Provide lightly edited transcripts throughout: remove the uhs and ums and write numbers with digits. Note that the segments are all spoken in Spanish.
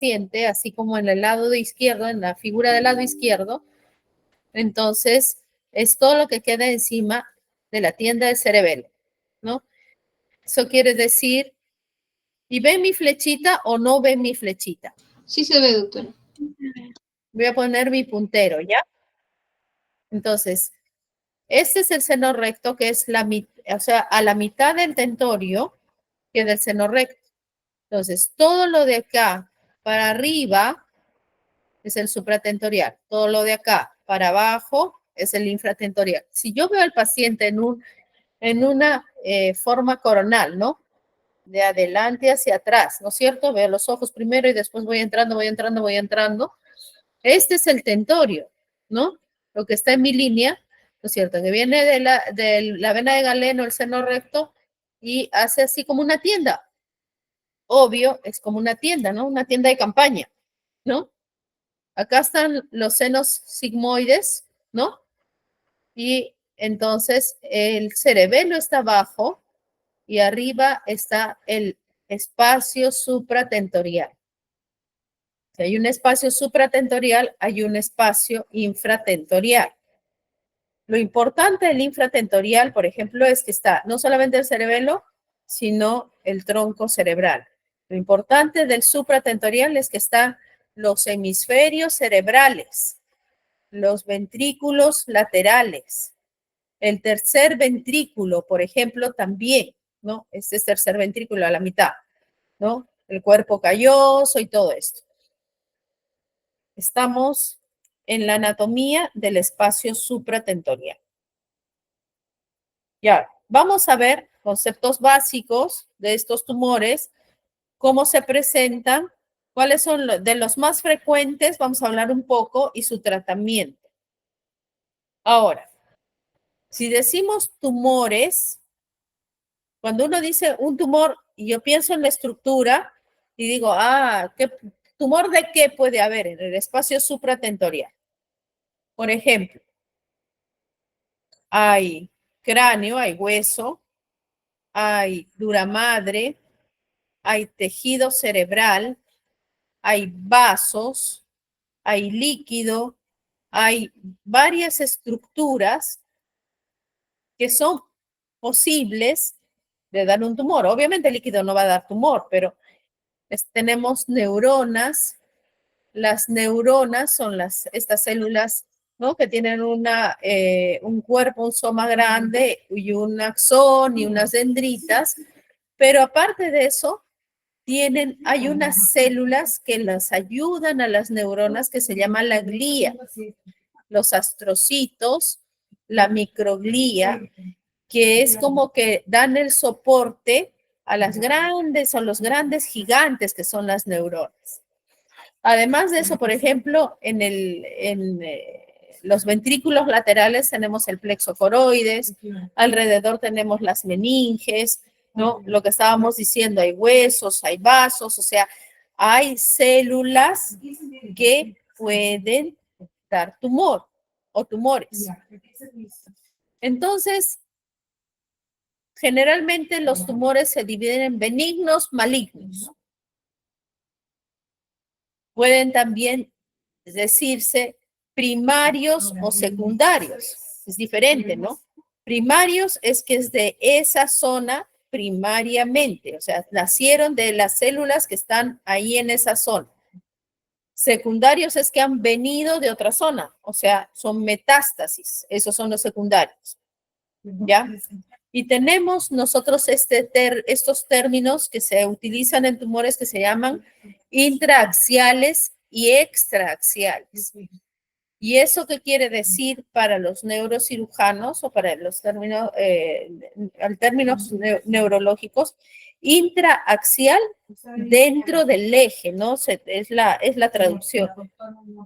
paciente, así como en el lado de izquierdo, en la figura del lado izquierdo. Entonces, es todo lo que queda encima de la tienda del cerebelo, ¿no? Eso quiere decir, ¿y ven mi flechita o no ven mi flechita? Sí se ve, doctora. Voy a poner mi puntero, ¿ya? Entonces, este es el seno recto, que es o sea, a la mitad del tentorio queda el seno recto. Entonces, todo lo de acá para arriba es el supratentorial. Todo lo de acá para abajo es el infratentorial. Si yo veo al paciente en una forma coronal, ¿no? De adelante hacia atrás, ¿no es cierto? Veo los ojos primero y después voy entrando, voy entrando, voy entrando. Este es el tentorio, ¿no? Lo que está en mi línea, ¿no es cierto? Que viene de la vena de Galeno, el seno recto, y hace así como una tienda. Obvio, es como una tienda, ¿no? Una tienda de campaña, ¿no? Acá están los senos sigmoides, ¿no? Y entonces el cerebelo está abajo y arriba está el espacio supratentorial. Si hay un espacio supratentorial, hay un espacio infratentorial. Lo importante del infratentorial, por ejemplo, es que está no solamente el cerebelo, sino el tronco cerebral. Lo importante del supratentorial es que están los hemisferios cerebrales, los ventrículos laterales, el tercer ventrículo, por ejemplo, también, ¿no? Este es tercer ventrículo a la mitad, ¿no? El cuerpo calloso y todo esto. Estamos en la anatomía del espacio supratentorial. Ya, vamos a ver conceptos básicos de estos tumores, cómo se presentan, cuáles son de los más frecuentes, vamos a hablar un poco, y su tratamiento. Ahora, si decimos tumores, cuando uno dice un tumor, y yo pienso en la estructura, y digo, ¿qué tumor de qué puede haber en el espacio supratentorial? Por ejemplo, hay cráneo, hay hueso, hay dura madre, hay tejido cerebral, hay vasos, hay líquido, hay varias estructuras que son posibles de dar un tumor. Obviamente el líquido no va a dar tumor, pero tenemos neuronas. Las neuronas son estas células, ¿no? Que tienen un cuerpo, un soma grande y un axón y unas dendritas, pero aparte de eso, hay unas células que las ayudan a las neuronas que se llama la glía, los astrocitos, la microglía, que es como que dan el soporte a las grandes o los grandes gigantes que son las neuronas. Además de eso, por ejemplo, en los ventrículos laterales tenemos el plexo coroides, alrededor tenemos las meninges, ¿no? Lo que estábamos diciendo, hay huesos, hay vasos, o sea, hay células que pueden dar tumor o tumores. Entonces, generalmente los tumores se dividen en benignos, malignos. Pueden también decirse primarios o secundarios. Es diferente, ¿no? Primarios es que es de esa zona primariamente, o sea, nacieron de las células que están ahí en esa zona. Secundarios es que han venido de otra zona, o sea, son metástasis, esos son los secundarios. ¿Ya? Y tenemos nosotros estos términos que se utilizan en tumores que se llaman intraaxiales y extraaxiales. ¿Y eso qué quiere decir para los neurocirujanos o para los términos neurológicos? Intraaxial dentro del eje, ¿no? Es la traducción.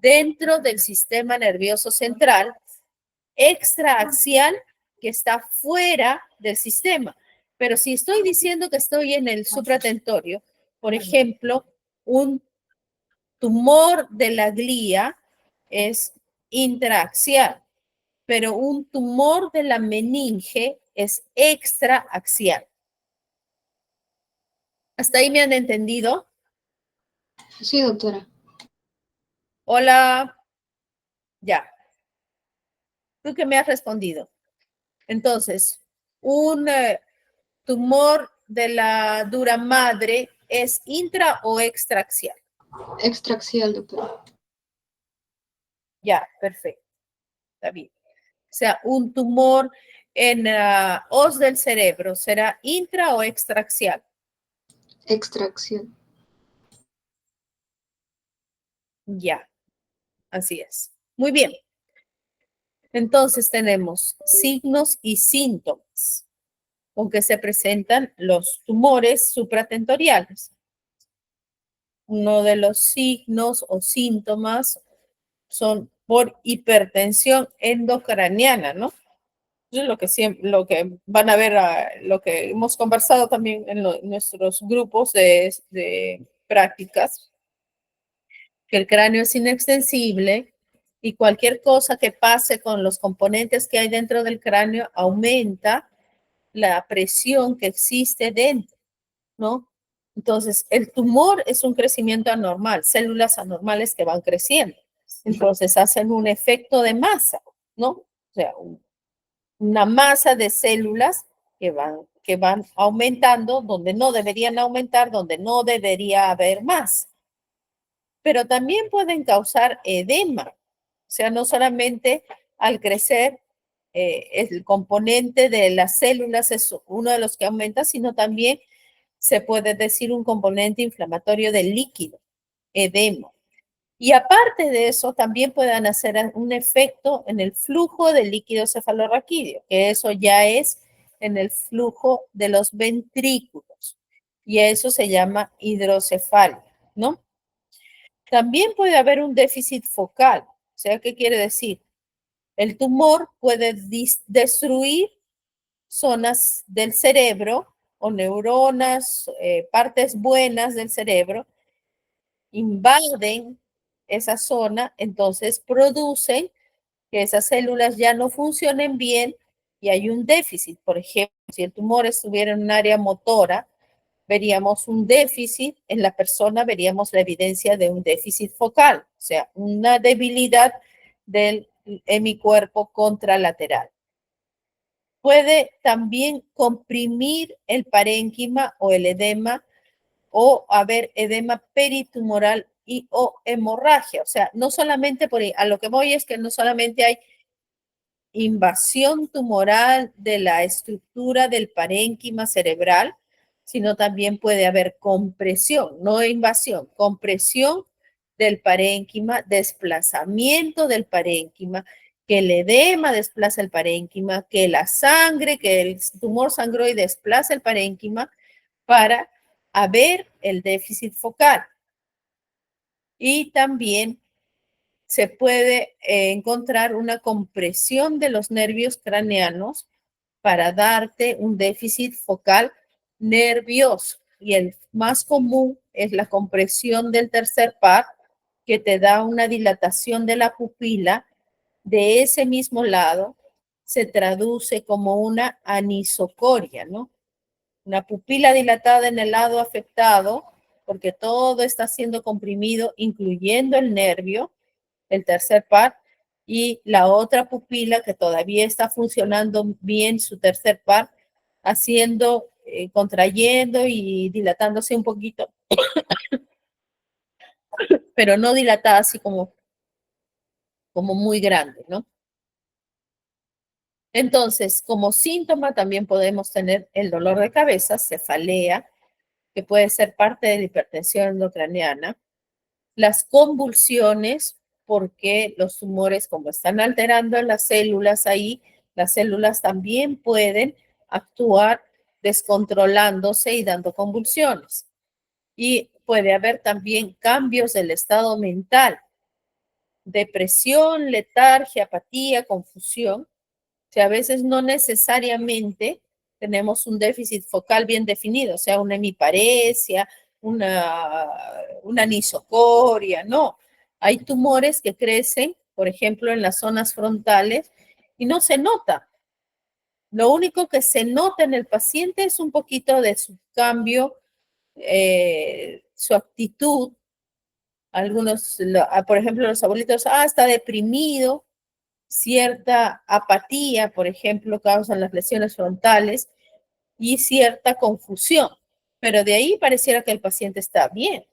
Dentro del sistema nervioso central, extraaxial que está fuera del sistema. Pero si estoy diciendo que estoy en el supratentorio, por ejemplo, un tumor de la glía es intraaxial, pero un tumor de la meninge es extraaxial. ¿Hasta ahí me han entendido? Sí, doctora. Hola, ya. ¿Tú qué me has respondido? Entonces, un tumor de la dura madre es intra o extraaxial. Extraxial, doctora. Ya, perfecto. Está bien. O sea, un tumor en os del cerebro será intra o extraaxial. Extraxial. Ya, así es. Muy bien. Entonces tenemos signos y síntomas con que se presentan los tumores supratentoriales. Uno de los signos o síntomas son por hipertensión endocraniana, ¿no? Eso es lo que siempre, lo que van a ver, lo que hemos conversado también en nuestros grupos de prácticas, que el cráneo es inextensible y cualquier cosa que pase con los componentes que hay dentro del cráneo aumenta la presión que existe dentro, ¿no? Entonces, el tumor es un crecimiento anormal, células anormales que van creciendo. Entonces, hacen un efecto de masa, ¿no? O sea, una masa de células que van aumentando donde no deberían aumentar, donde no debería haber más. Pero también pueden causar edema, o sea, no solamente al crecer el componente de las células es uno de los que aumenta, sino también se puede decir un componente inflamatorio del líquido, edema. Y aparte de eso, también pueden hacer un efecto en el flujo del líquido cefalorraquídeo, que eso ya es en el flujo de los ventrículos. Y eso se llama hidrocefalia, ¿no? También puede haber un déficit focal. O sea, ¿qué quiere decir? El tumor puede destruir zonas del cerebro o neuronas, partes buenas del cerebro, invaden esa zona, entonces producen que esas células ya no funcionen bien y hay un déficit. Por ejemplo, si el tumor estuviera en un área motora, veríamos un déficit en la persona, veríamos la evidencia de un déficit focal, o sea, una debilidad del hemicuerpo contralateral. Puede también comprimir el parénquima o el edema o haber edema peritumoral y o hemorragia. O sea, no solamente por ahí, a lo que voy es que no solamente hay invasión tumoral de la estructura del parénquima cerebral, sino también puede haber compresión, no invasión, compresión del parénquima, desplazamiento del parénquima, que el edema desplaza el parénquima, que la sangre, que el tumor sangró y desplaza el parénquima para haber el déficit focal. Y también se puede encontrar una compresión de los nervios craneanos para darte un déficit focal nervioso. Y el más común es la compresión del tercer par, que te da una dilatación de la pupila de ese mismo lado, se traduce como una anisocoria, ¿no? Una pupila dilatada en el lado afectado, porque todo está siendo comprimido, incluyendo el nervio, el tercer par, y la otra pupila que todavía está funcionando bien su tercer par, haciendo, contrayendo y dilatándose un poquito, pero no dilatada así como muy grande, ¿no? Entonces, como síntoma también podemos tener el dolor de cabeza, cefalea, que puede ser parte de la hipertensión endocraniana, las convulsiones, porque los tumores, como están alterando las células ahí, las células también pueden actuar descontrolándose y dando convulsiones. Y puede haber también cambios del estado mental, depresión, letargia, apatía, confusión. Que a veces no necesariamente tenemos un déficit focal bien definido, o sea, una hemiparesia, una anisocoria, no. Hay tumores que crecen, por ejemplo, en las zonas frontales y no se nota. Lo único que se nota en el paciente es un poquito de su cambio, su actitud, Algunos, por ejemplo, los abuelitos, está deprimido, cierta apatía, por ejemplo, causan las lesiones frontales y cierta confusión, pero de ahí pareciera que el paciente está bien.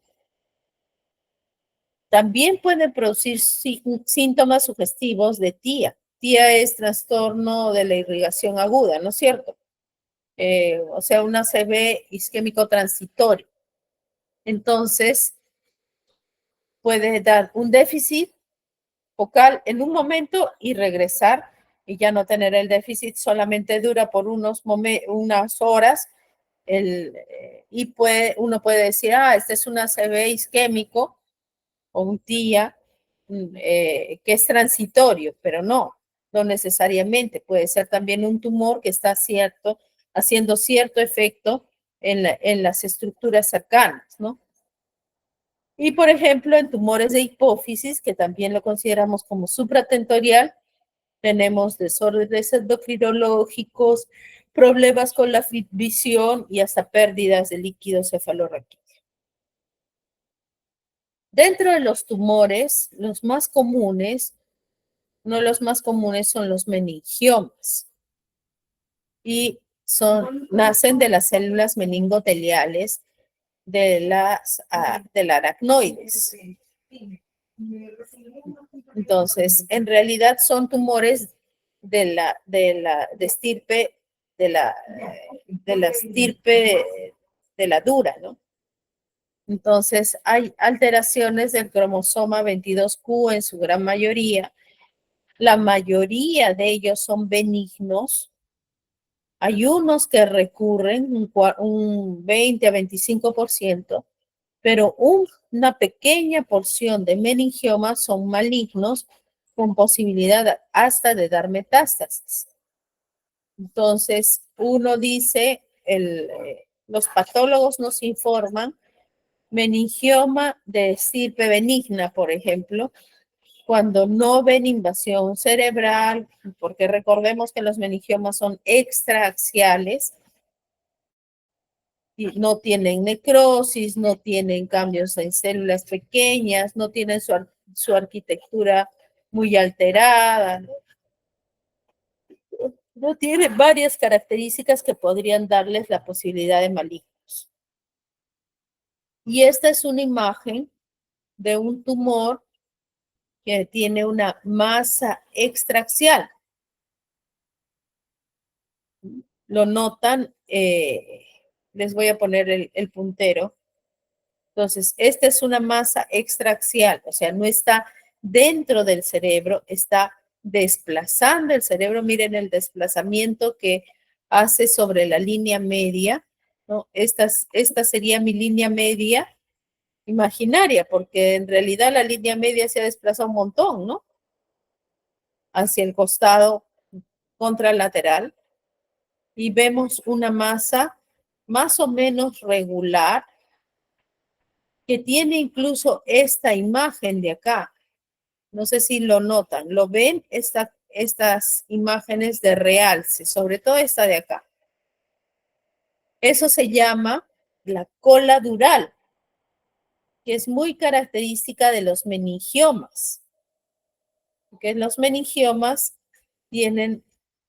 También pueden producir síntomas sugestivos de TIA. TIA es trastorno de la irrigación aguda, ¿no es cierto? O sea, un ACV isquémico transitorio. Entonces, puede dar un déficit focal en un momento y regresar y ya no tener el déficit, solamente dura por unas horas y uno puede decir, este es un ACV isquémico o un TIA que es transitorio, pero no necesariamente. Puede ser también un tumor que está haciendo cierto efecto en las estructuras cercanas, ¿no? Y, por ejemplo, en tumores de hipófisis, que también lo consideramos como supratentorial, tenemos desórdenes endocrinológicos, problemas con la visión y hasta pérdidas de líquido cefalorraquídeo. Dentro de los tumores, los más comunes, uno de los más comunes son los meningiomas y nacen de las células meningoteliales de la aracnoides. Entonces, en realidad son tumores de estirpe de la estirpe de la dura, ¿no? Entonces, hay alteraciones del cromosoma 22q en su gran mayoría. La mayoría de ellos son benignos. Hay unos que recurren un 20 a 25%, pero una pequeña porción de meningiomas son malignos con posibilidad hasta de dar metástasis. Entonces, uno dice, los patólogos nos informan, meningioma de estirpe benigna, por ejemplo, cuando no ven invasión cerebral, porque recordemos que los meningiomas son extraaxiales, y no tienen necrosis, no tienen cambios en células pequeñas, no tienen su arquitectura muy alterada, no tiene varias características que podrían darles la posibilidad de malignos. Y esta es una imagen de un tumor que tiene una masa extraaxial. Lo notan, les voy a poner el puntero. Entonces, esta es una masa extraaxial, o sea, no está dentro del cerebro, está desplazando el cerebro. Miren el desplazamiento que hace sobre la línea media, ¿no? Esta sería mi línea media imaginaria, porque en realidad la línea media se ha desplazado un montón, ¿no? Hacia el costado contralateral. Y vemos una masa más o menos regular que tiene incluso esta imagen de acá. No sé si lo notan, ¿lo ven? Estas imágenes de realce, sobre todo esta de acá. Eso se llama la cola dural, que es muy característica de los meningiomas. Porque los meningiomas tienen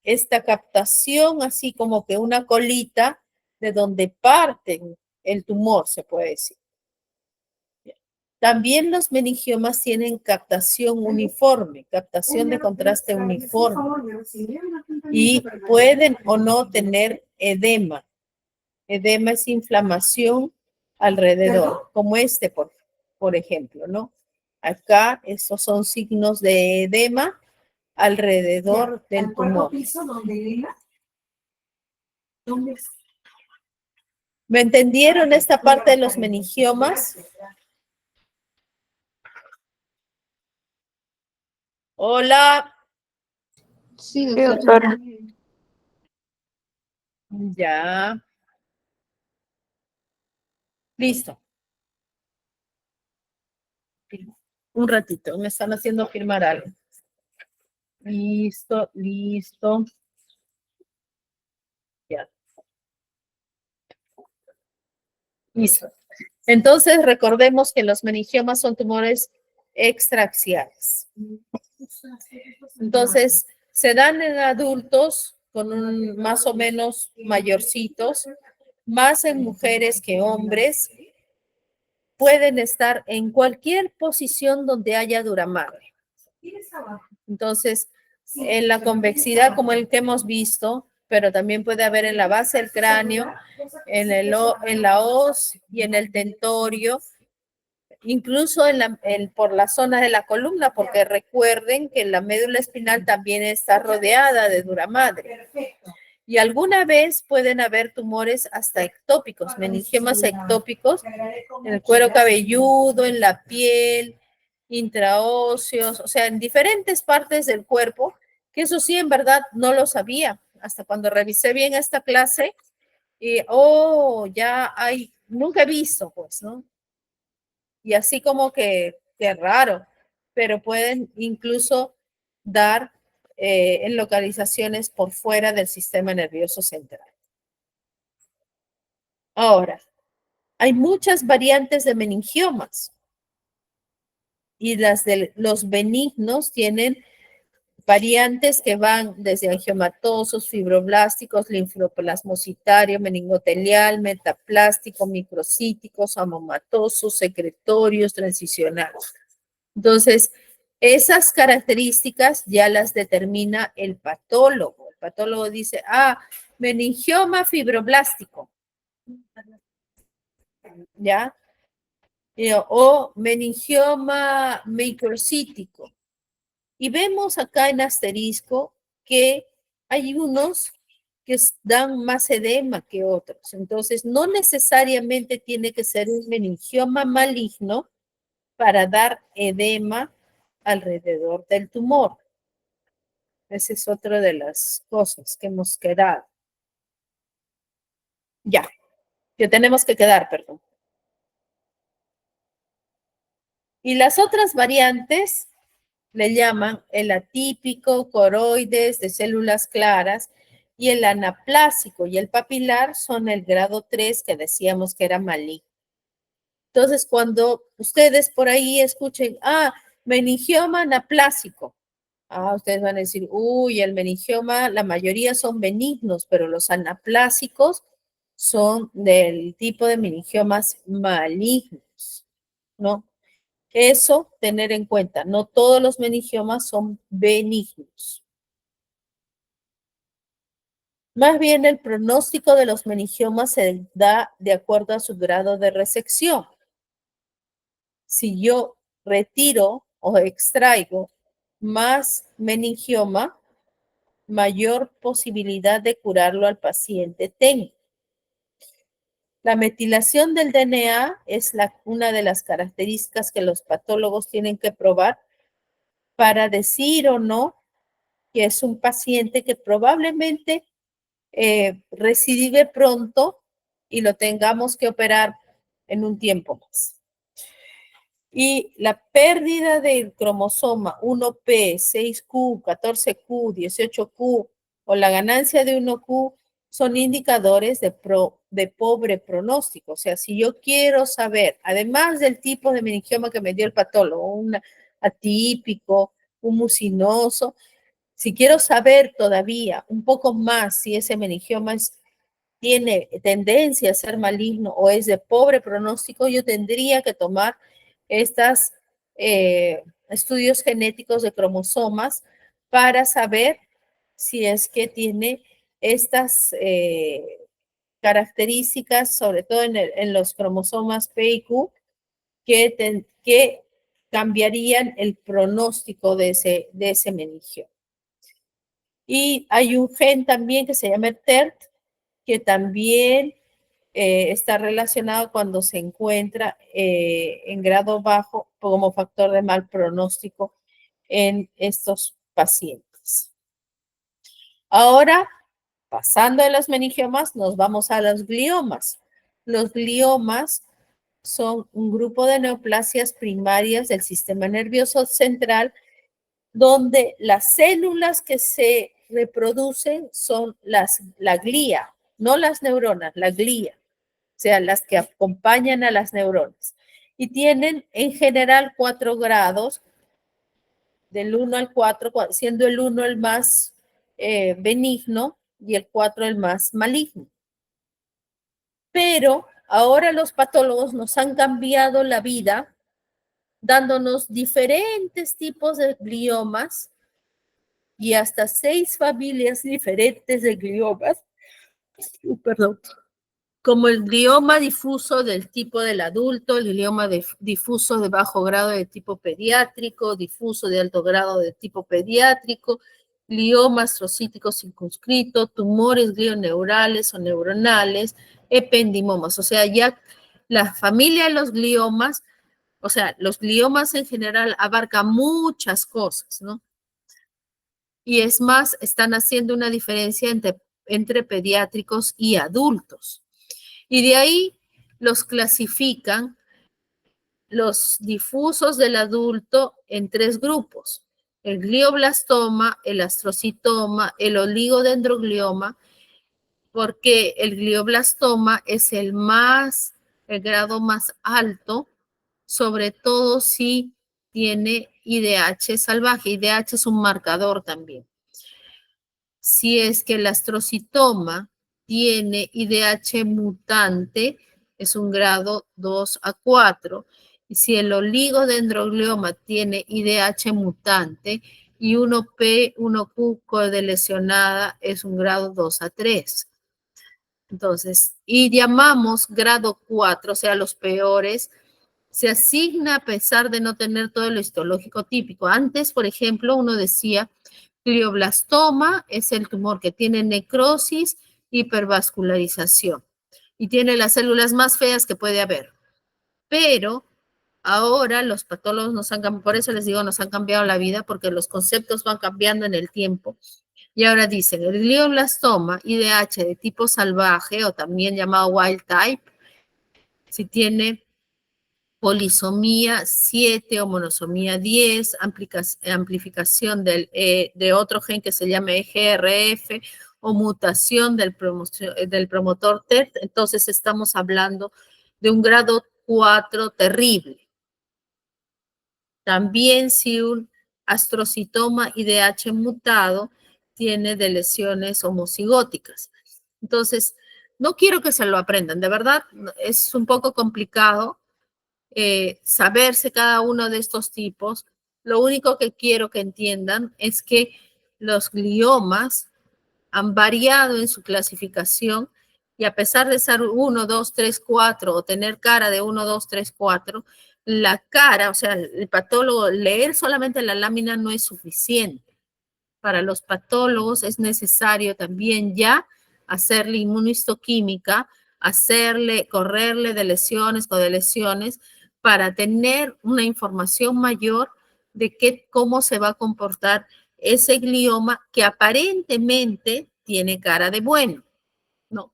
esta captación así como que una colita de donde parten el tumor, se puede decir. También los meningiomas tienen captación uniforme, captación de contraste uniforme, y pueden o no tener edema. Edema es inflamación alrededor, como por ejemplo, ¿no? Acá, esos son signos de edema alrededor del tumor. ¿Me entendieron esta parte de los meningiomas? Hola. Sí, doctora. Ya. Listo. Un ratito, me están haciendo firmar algo. Listo, listo. Ya. Listo. Entonces, recordemos que los meningiomas son tumores extraaxiales. Entonces, se dan en adultos con un más o menos mayorcitos, más en mujeres que hombres. Pueden estar en cualquier posición donde haya duramadre. Entonces, en la convexidad, como el que hemos visto, pero también puede haber en la base del cráneo, en la hoz y en el tentorio, incluso por la zona de la columna, porque recuerden que la médula espinal también está rodeada de duramadre. Y alguna vez pueden haber tumores hasta ectópicos, meningiomas ectópicos, en el cuero cabelludo, en la piel, intraóseos, o sea, en diferentes partes del cuerpo, que eso sí, en verdad, no lo sabía, hasta cuando revisé bien esta clase, y, ya hay, nunca he visto, pues, ¿no? Y así como que raro, pero pueden incluso dar en localizaciones por fuera del sistema nervioso central. Ahora, hay muchas variantes de meningiomas y las de los benignos tienen variantes que van desde angiomatosos, fibroblásticos, linfoplasmocitario, meningotelial, metaplástico, microcíticos, amomatosos, secretorios, transicionales. Entonces, esas características ya las determina el patólogo. El patólogo dice, meningioma fibroblástico, ¿ya? O meningioma microcítico. Y vemos acá en asterisco que hay unos que dan más edema que otros. Entonces, no necesariamente tiene que ser un meningioma maligno para dar edema alrededor del tumor. Esa es otra de las cosas que hemos quedado. Ya, que tenemos que quedar, perdón. Y las otras variantes le llaman el atípico, coroides de células claras, y el anaplásico y el papilar son el grado 3 que decíamos que era maligno. Entonces, cuando ustedes por ahí escuchen, meningioma anaplásico, ustedes van a decir, el meningioma, la mayoría son benignos, pero los anaplásicos son del tipo de meningiomas malignos, ¿no? Eso tener en cuenta, no todos los meningiomas son benignos. Más bien el pronóstico de los meningiomas se da de acuerdo a su grado de resección. Si yo retiro o extraigo más meningioma, mayor posibilidad de curarlo al paciente tengo. La metilación del DNA es una de las características que los patólogos tienen que probar para decir o no que es un paciente que probablemente recidive pronto y lo tengamos que operar en un tiempo más. Y la pérdida del cromosoma 1P, 6Q, 14Q, 18Q o la ganancia de 1Q son indicadores de pobre pronóstico. O sea, si yo quiero saber, además del tipo de meningioma que me dio el patólogo, un atípico, un mucinoso, si quiero saber todavía un poco más si ese meningioma tiene tendencia a ser maligno o es de pobre pronóstico, yo tendría que tomar estos estudios genéticos de cromosomas para saber si es que tiene estas características, sobre todo en los cromosomas P y Q, que cambiarían el pronóstico de ese meningio. Y hay un gen también que se llama TERT, que también está relacionado cuando se encuentra en grado bajo como factor de mal pronóstico en estos pacientes. Ahora, pasando de los meningiomas, nos vamos a los gliomas. Los gliomas son un grupo de neoplasias primarias del sistema nervioso central donde las células que se reproducen son la glía, no las neuronas, la glía. sea, las que acompañan a las neuronas. Y tienen en general 4 grados, del 1 al 4, siendo el 1 el más benigno y el 4 el más maligno. Pero ahora los patólogos nos han cambiado la vida dándonos diferentes tipos de gliomas y hasta 6 familias diferentes de gliomas, perdón, como el glioma difuso del tipo del adulto, el glioma difuso de bajo grado de tipo pediátrico, difuso de alto grado de tipo pediátrico, glioma astrocítico circunscrito, tumores glioneurales o neuronales, ependimomas. O sea, ya la familia de los gliomas, o sea, los gliomas en general abarcan muchas cosas, ¿no? Y es más, están haciendo una diferencia entre pediátricos y adultos. Y de ahí los clasifican los difusos del adulto en 3 grupos: el glioblastoma, el astrocitoma, el oligodendroglioma, porque el glioblastoma es el grado más alto, sobre todo si tiene IDH salvaje. IDH es un marcador también. Si es que el astrocitoma tiene IDH mutante, es un grado 2 a 4. Y si el oligodendroglioma tiene IDH mutante y 1P, 1Q codelesionada, es un grado 2 a 3. Entonces, y llamamos grado 4, o sea, los peores, se asigna a pesar de no tener todo lo histológico típico. Antes, por ejemplo, uno decía glioblastoma es el tumor que tiene necrosis, hipervascularización y tiene las células más feas que puede haber. Pero ahora los patólogos nos han cambiado, por eso les digo, nos han cambiado la vida, porque los conceptos van cambiando en el tiempo. Y ahora dicen, el glioblastoma IDH de tipo salvaje, o también llamado wild type, si tiene polisomía 7 o monosomía 10, amplificación de otro gen que se llama EGRF o mutación del promotor TET, entonces estamos hablando de un grado 4 terrible. También si un astrocitoma IDH mutado tiene de lesiones homocigóticas. Entonces, no quiero que se lo aprendan, de verdad, es un poco complicado saberse cada uno de estos tipos. Lo único que quiero que entiendan es que los gliomas han variado en su clasificación y a pesar de ser 1, 2, 3, 4 o tener cara de 1, 2, 3, 4, la cara, o sea, el patólogo, leer solamente la lámina no es suficiente. Para los patólogos es necesario también ya hacerle inmunohistoquímica, correrle de lesiones o de lesiones para tener una información mayor de cómo se va a comportar ese glioma que aparentemente tiene cara de bueno, ¿no?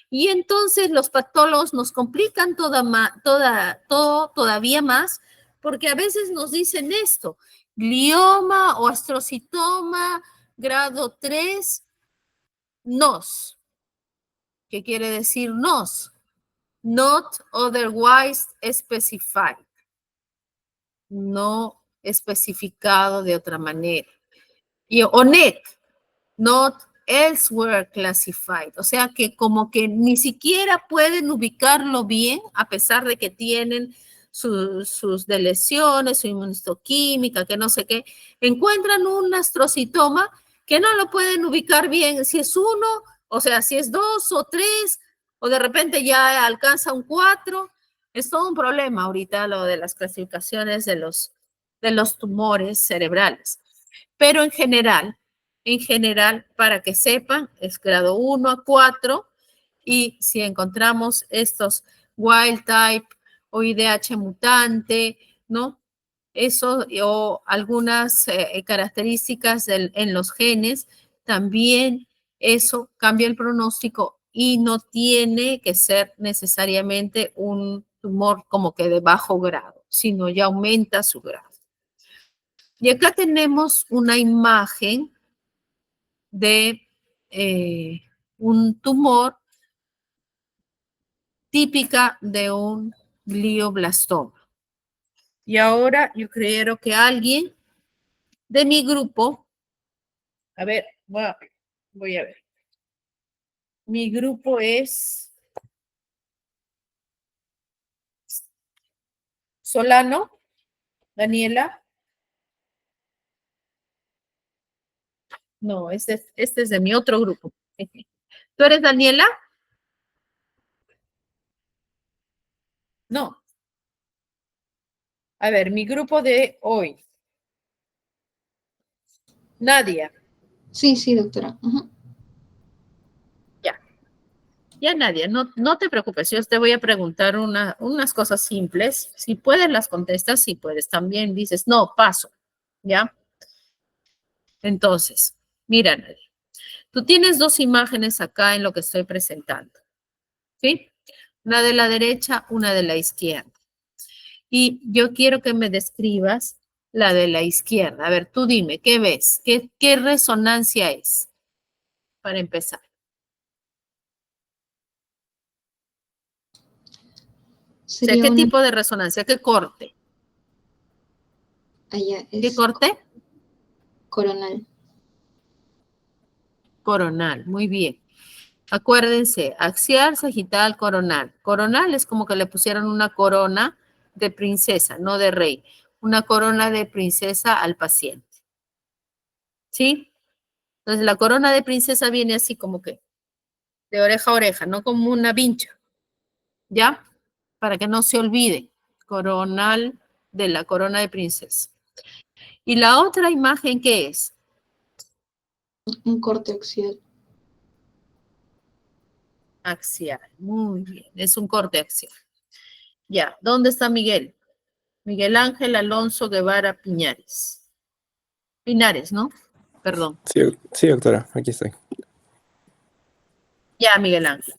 Y entonces los patólogos nos complican todo todavía más, porque a veces nos dicen esto: glioma o astrocitoma grado 3, NOS. ¿Qué quiere decir NOS? Not otherwise specified. No especificado de otra manera. Y ONEC, not elsewhere classified. O sea que como que ni siquiera pueden ubicarlo bien, a pesar de que tienen sus deleciones, su inmunohistoquímica, que no sé qué. Encuentran un astrocitoma que no lo pueden ubicar bien, si es 1, o sea, si es 2 o 3, o de repente ya alcanza un 4. Es todo un problema ahorita lo de las clasificaciones de los tumores cerebrales. Pero en general, para que sepan, es grado 1 a 4, y si encontramos estos wild type o IDH mutante, ¿no? Eso o algunas características en los genes, también eso cambia el pronóstico y no tiene que ser necesariamente un tumor como que de bajo grado, sino ya aumenta su grado. Y acá tenemos una imagen de un tumor, típica de un glioblastoma. Y ahora yo creo que alguien de mi grupo, a ver, voy a ver. Mi grupo es Solano, Daniela. No, este es de mi otro grupo. ¿Tú eres Daniela? No. A ver, mi grupo de hoy. Nadia. Sí, sí, doctora. Ujú. Ya. Ya, Nadia, no te preocupes. Yo te voy a preguntar unas cosas simples. Si puedes, las contestas. Si puedes, también dices, no, paso. ¿Ya? Entonces, mira, Nadia. Tú tienes dos imágenes acá en lo que estoy presentando. ¿Sí? Una de la derecha, una de la izquierda. Y yo quiero que me describas la de la izquierda. A ver, tú dime, ¿qué ves? ¿Qué resonancia es? Para empezar. O sea, Sería ¿qué una, tipo de resonancia? ¿Qué corte? allá ¿Qué es corte? coronal. Coronal, muy bien. Acuérdense, axial, sagital, coronal. Coronal es como que le pusieron una corona de princesa, no de rey. Una corona de princesa al paciente. ¿Sí? Entonces la corona de princesa viene así como que de oreja a oreja, no como una vincha. ¿Ya? Para que no se olvide. Coronal de la corona de princesa. ¿Y la otra imagen qué es? Un corte axial. Axial. Muy bien. Es un corte axial. Ya. ¿Dónde está Miguel? Miguel Ángel Alonso Guevara Piñares. Pinares, ¿no? Perdón. Sí, sí, doctora, aquí estoy. Ya, Miguel Ángel.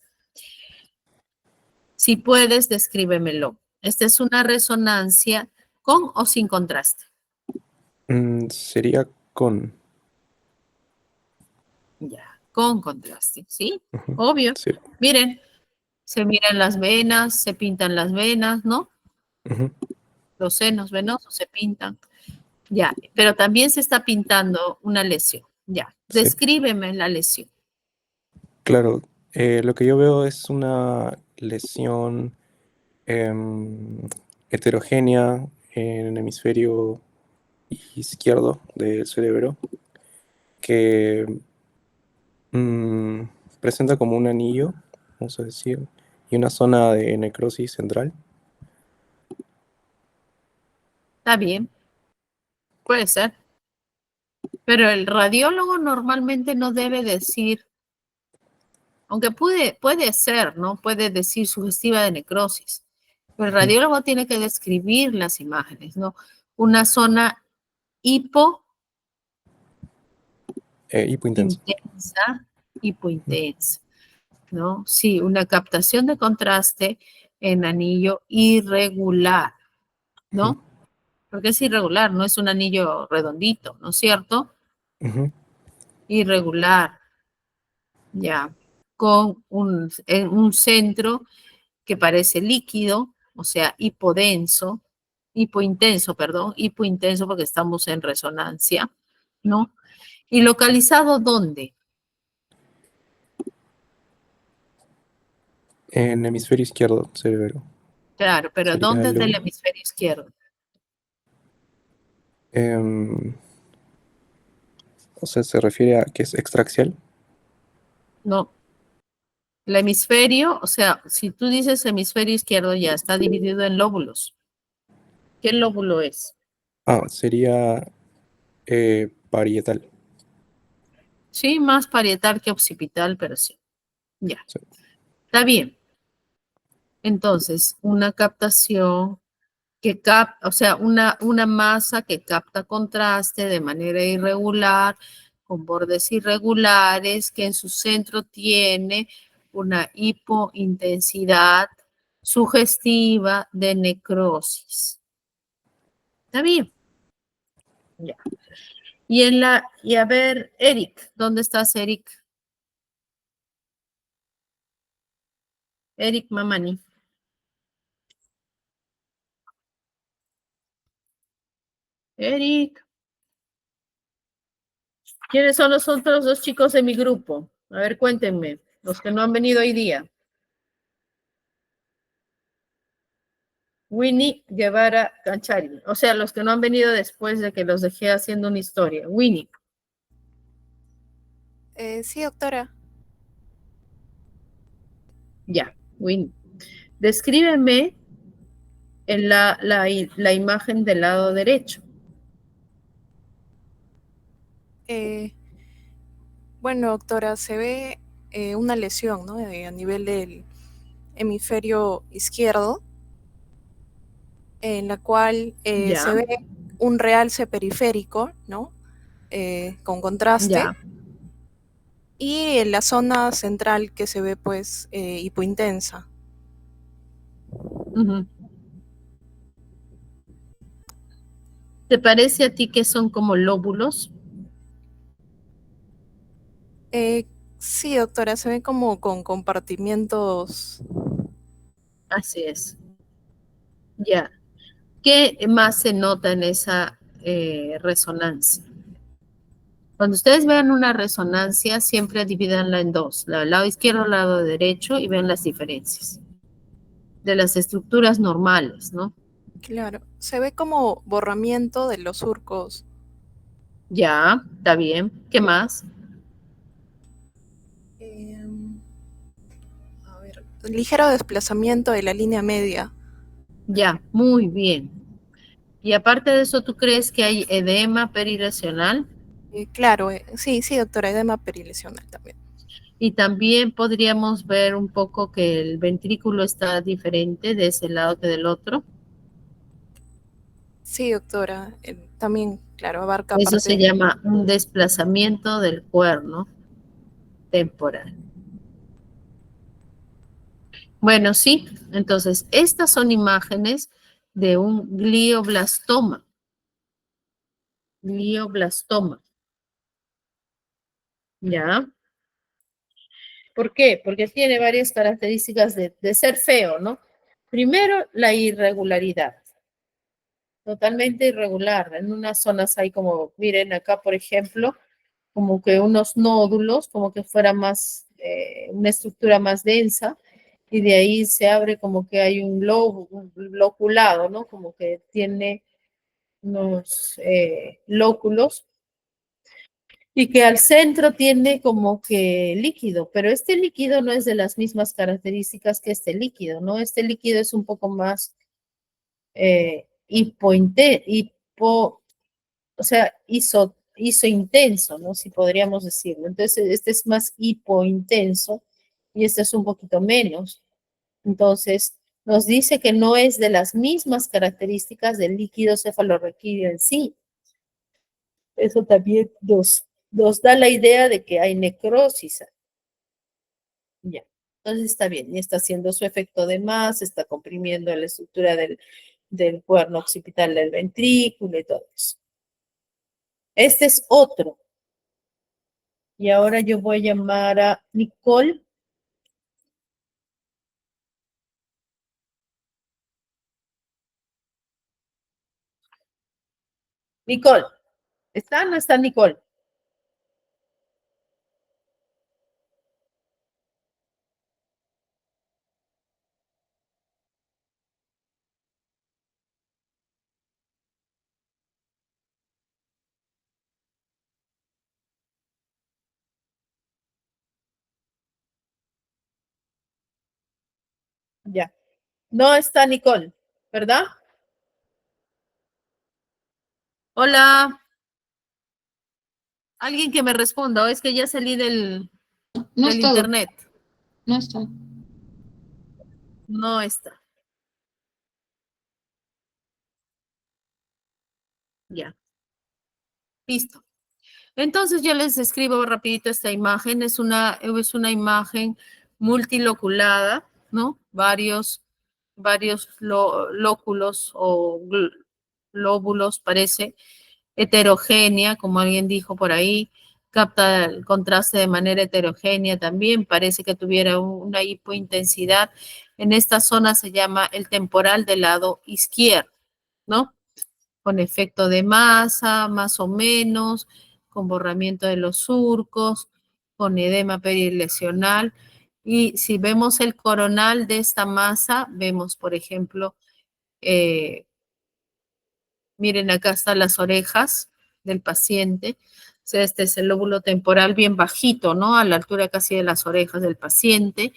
Si puedes, descríbemelo. Esta es una resonancia con o sin contraste. Sería con. Ya, con contraste, ¿sí? Ujú, Obvio. sí. Miren, se miran las venas, se pintan las venas, ¿no? Ujú, Los senos venosos se pintan. Ya, pero también se está pintando una lesión. Ya, sí, descríbeme la lesión. claro. Lo que yo veo es una lesión em, heterogénea en el hemisferio izquierdo del cerebro que mm, presenta como un anillo, vamos a decir, y una zona de necrosis central. Está bien, puede ser. Pero el radiólogo normalmente no debe decir, aunque puede ser, ¿no? Puede decir sugestiva de necrosis. Pero el Ujú, radiólogo tiene que describir las imágenes, ¿no? Una zona hipointenso. hipointensa, Ujú, hipointensa, ¿no? Sí, una captación de contraste en anillo irregular, ujú, ¿no? Porque es irregular, no es un anillo redondito, ¿no es cierto? ujú, Irregular, ya, con en un centro que parece líquido, o sea, hipointenso, perdón, hipointenso porque estamos en resonancia, ¿no? ¿Y localizado dónde? En hemisferio izquierdo cerebro. Claro, pero Sería ¿dónde es del lo. hemisferio izquierdo? em, o sea, se refiere a que es extraxial. No, el hemisferio, o sea, si tú dices hemisferio izquierdo, ya está dividido en lóbulos. ¿Qué lóbulo es? Ah, sería parietal. Sí, más parietal que occipital, pero sí. Ya, Sí. está bien. Entonces, una captación o sea, una masa que capta contraste de manera irregular, con bordes irregulares, que en su centro tiene una hipointensidad sugestiva de necrosis. ¿Está bien? Ya. Y a ver, Eric, ¿dónde estás, Eric? Eric Mamani. Eric. ¿Quiénes son los otros dos chicos de mi grupo? A ver, cuéntenme. Los que no han venido hoy día. Winnie Guevara Canchari. O sea, los que no han venido después de que los dejé haciendo una historia. Winnie. Sí, doctora. Ya, Winnie. Descríbeme en la imagen del lado derecho. Bueno, doctora, se ve una lesión, ¿no? A nivel del hemisferio izquierdo, en la cual Ya. se ve un realce periférico, ¿no? Con contraste. Ya. Y en la zona central que se ve, pues, hipointensa. Ujú. ¿Te parece a ti que son como lóbulos? Sí, doctora, se ve como con compartimientos. Así es. Ya. ¿Qué más se nota en esa resonancia? Cuando ustedes vean una resonancia, siempre divídanla en dos, el lado izquierdo, el lado derecho, y vean las diferencias de las estructuras normales, ¿no? Claro, se ve como borramiento de los surcos. Ya, está bien. ¿Qué más? A ver, ligero desplazamiento de la línea media. Ya, muy bien. Y aparte de eso, ¿tú crees que hay edema perilesional? Claro, sí, sí, doctora, edema perilesional también. Y también podríamos ver un poco que el ventrículo está diferente de ese lado que del otro. Sí, doctora, también, claro, abarca Eso parte se llama un desplazamiento del cuerno temporal. Bueno, sí, entonces estas son imágenes de un glioblastoma. Glioblastoma. ¿Ya? ¿Por qué? Porque tiene varias características de ser feo, ¿no? Primero, la irregularidad. Totalmente irregular. En unas zonas hay como, miren acá, por ejemplo, como que unos nódulos, como que fuera más, una estructura más densa, y de ahí se abre como que hay un lobo, un loculado, ¿no? Como que tiene unos lóculos, y que al centro tiene como que líquido, pero este líquido no es de las mismas características que este líquido, ¿no? Este líquido es un poco más o sea, hizo intenso, ¿no? Si podríamos decirlo. Entonces, este es más hipointenso y este es un poquito menos. Entonces, nos dice que no es de las mismas características del líquido cefalorraquídeo en sí. Eso también nos da la idea de que hay necrosis. Ya. Entonces está bien, y está haciendo su efecto de más, está comprimiendo la estructura del cuerno occipital del ventrículo y todo eso. Este es otro. Y ahora yo voy a llamar a Nicole. Nicole, ¿está o no está Nicole? Ya. No está Nicole, ¿verdad? Hola. Alguien que me responda, o es que ya salí del No está, internet. no está. No está. Ya. Listo. Entonces yo les escribo rapidito esta imagen. Es una imagen multiloculada, ¿no? Varios lóculos o lóbulos, parece, heterogénea, como alguien dijo por ahí. capta el contraste de manera heterogénea también, parece que tuviera una hipointensidad. En esta zona se llama el temporal del lado izquierdo, ¿no? Con efecto de masa, más o menos, con borramiento de los surcos, con edema perilesional. Y si vemos el coronal de esta masa, vemos, por ejemplo, miren, acá están las orejas del paciente. O sea, este es el lóbulo temporal bien bajito, ¿no? A la altura casi de las orejas del paciente.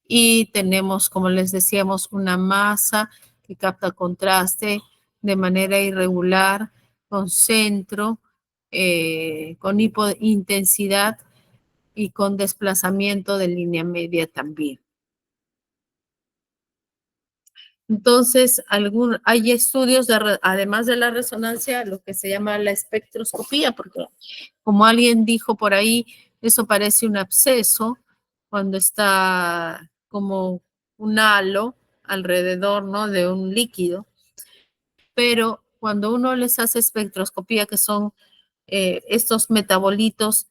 Y tenemos, como les decíamos, una masa que capta contraste de manera irregular, con centro, con hipointensidad y con desplazamiento de línea media también. Entonces, hay estudios, además de la resonancia, lo que se llama la espectroscopía, porque como alguien dijo por ahí, eso parece un absceso cuando está como un halo alrededor, ¿no?, de un líquido. Pero cuando uno les hace espectroscopía, que son estos metabolitos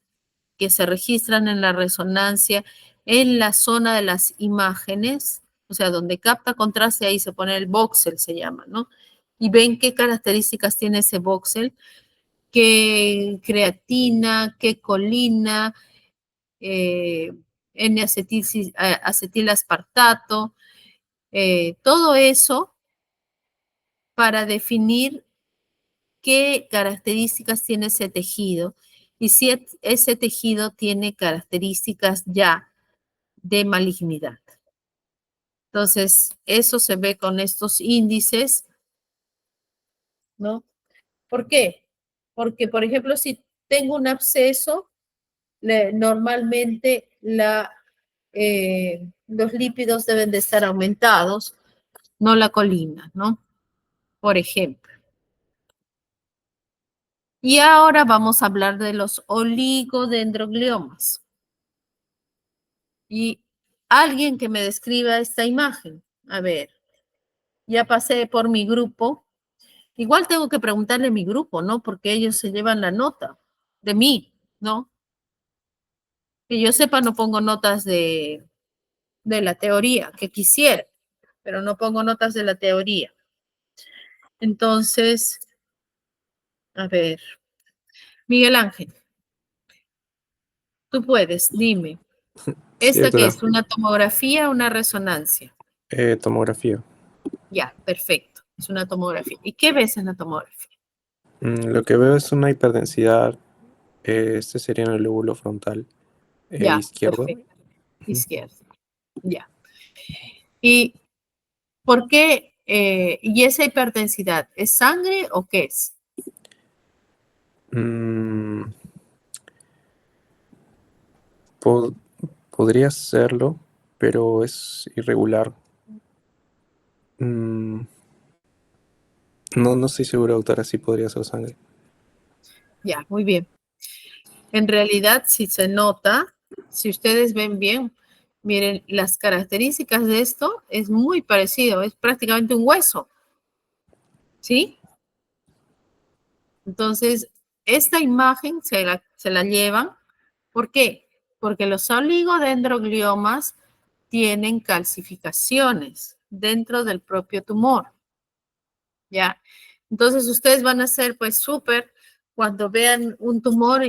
que se registran en la resonancia en la zona de las imágenes, o sea, donde capta contraste, ahí se pone el voxel, se llama, ¿no? Y ven qué características tiene ese voxel, qué creatina, qué colina, N-acetilaspartato, todo eso para definir qué características tiene ese tejido y si ese tejido tiene características ya de malignidad. Entonces, eso se ve con estos índices, ¿no? ¿Por qué? Porque, por ejemplo, si tengo un absceso, normalmente los lípidos deben de estar aumentados, no la colina, ¿no? Por ejemplo. Y ahora vamos a hablar de los oligodendrogliomas. Y alguien que me describa esta imagen. A ver, ya pasé por mi grupo. Igual tengo que preguntarle a mi grupo, ¿no? Porque ellos se llevan la nota de mí, ¿no? Que yo sepa, no pongo notas de la teoría, que quisiera, pero no pongo notas de la teoría. Entonces, a ver, Miguel Ángel, tú puedes, dime. ¿Esta Sí, qué doctora. es? ¿Una tomografía o una resonancia? Tomografía. Ya, perfecto. Es una tomografía. ¿Y qué ves en la tomografía? Lo que veo es una hiperdensidad. Este sería en el lóbulo frontal Ya, izquierdo. perfecto. Izquierda. Ya. ¿Y por qué? ¿Y esa hipertensidad es sangre o qué es? Mm, pod- Podría serlo, pero es irregular. Mm, no estoy seguro, doctora, si podría ser sangre. Ya, muy bien. En realidad, si se nota, si ustedes ven bien, miren, las características de esto es muy parecido, es prácticamente un hueso. ¿Sí? Entonces, esta imagen se la llevan. ¿Por qué? Porque los oligodendrogliomas tienen calcificaciones dentro del propio tumor. ¿Ya? Entonces, ustedes van a ser pues súper cuando vean un tumor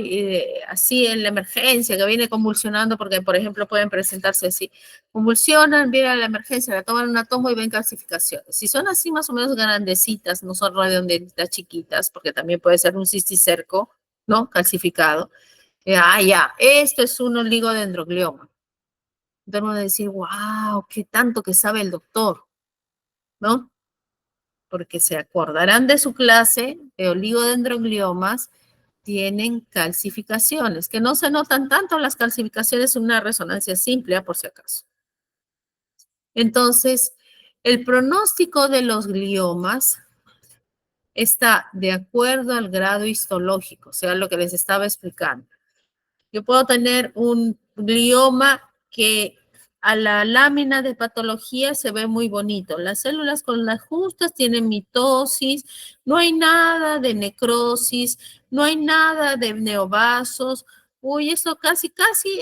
así en la emergencia, que viene convulsionando, porque, por ejemplo, pueden presentarse así. Convulsionan, vienen a la emergencia, la toman una toma y ven calcificaciones. Si son así más o menos grandecitas, no son redondelitas chiquitas, porque también puede ser un cisticerco, ¿no? Calcificado. Ya, esto es un oligodendroglioma. Entonces van a decir, wow, qué tanto que sabe el doctor, ¿no? Porque se acordarán de su clase de oligodendrogliomas, tienen calcificaciones, que no se notan tanto las calcificaciones en una resonancia simple, por si acaso. Entonces, el pronóstico de los gliomas está de acuerdo al grado histológico, o sea, lo que les estaba explicando. Yo puedo tener un glioma que a la lámina de patología se ve muy bonito. Las células con las justas tienen mitosis, no hay nada de necrosis, no hay nada de neovasos. Uy, eso casi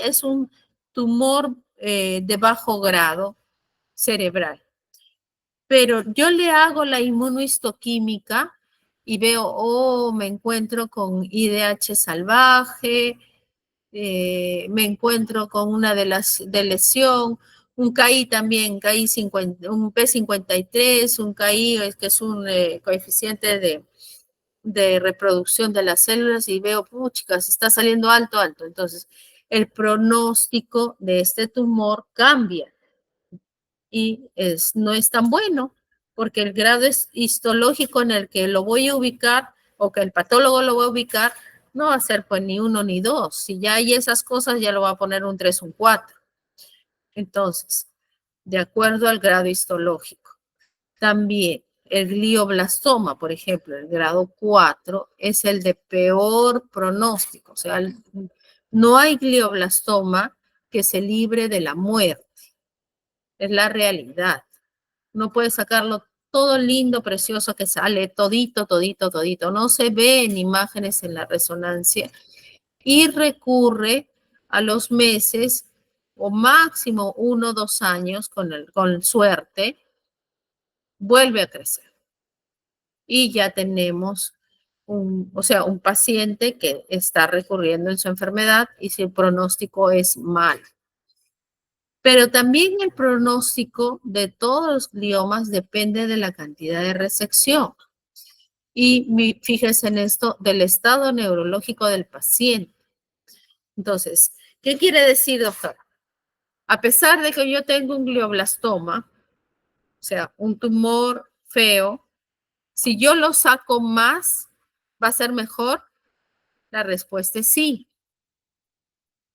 es un tumor de bajo grado cerebral. Pero yo le hago la inmunohistoquímica y veo, oh, me encuentro con IDH salvaje, me encuentro con una de lesión, un KI también, KI 50, un P53, un KI que es un coeficiente de reproducción de las células y veo, chicas, está saliendo alto. Entonces, el pronóstico de este tumor cambia y no es tan bueno porque el grado histológico en el que lo voy a ubicar o que el patólogo lo va a ubicar no va a ser pues ni 1 ni 2. Si ya hay esas cosas, ya lo va a poner un 3, un 4. Entonces, de acuerdo al grado histológico. También el glioblastoma, por ejemplo, el grado 4, es el de peor pronóstico. O sea, no hay glioblastoma que se libre de la muerte. Es la realidad. No puede sacarlo todo lindo, precioso, que sale todito. No se ve en imágenes en la resonancia y recurre a los meses o máximo 1 o 2 años con suerte, vuelve a crecer. Y ya tenemos un paciente que está recurriendo en su enfermedad y si el pronóstico es malo. Pero también el pronóstico de todos los gliomas depende de la cantidad de resección. Y fíjense en esto del estado neurológico del paciente. Entonces, ¿qué quiere decir, doctora? A pesar de que yo tengo un glioblastoma, o sea, un tumor feo, si yo lo saco más, ¿va a ser mejor? La respuesta es sí.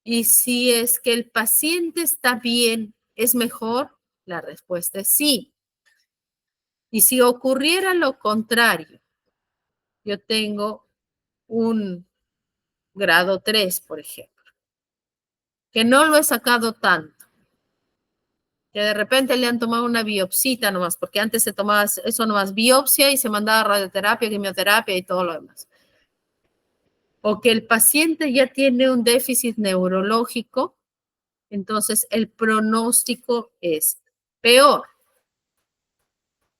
Y si es que el paciente está bien, ¿es mejor? La respuesta es sí. Y si ocurriera lo contrario, yo tengo un grado 3, por ejemplo, que no lo he sacado tanto, que de repente le han tomado una biopsita nomás, porque antes se tomaba eso nomás, biopsia y se mandaba radioterapia, quimioterapia y todo lo demás. O que el paciente ya tiene un déficit neurológico, entonces el pronóstico es peor.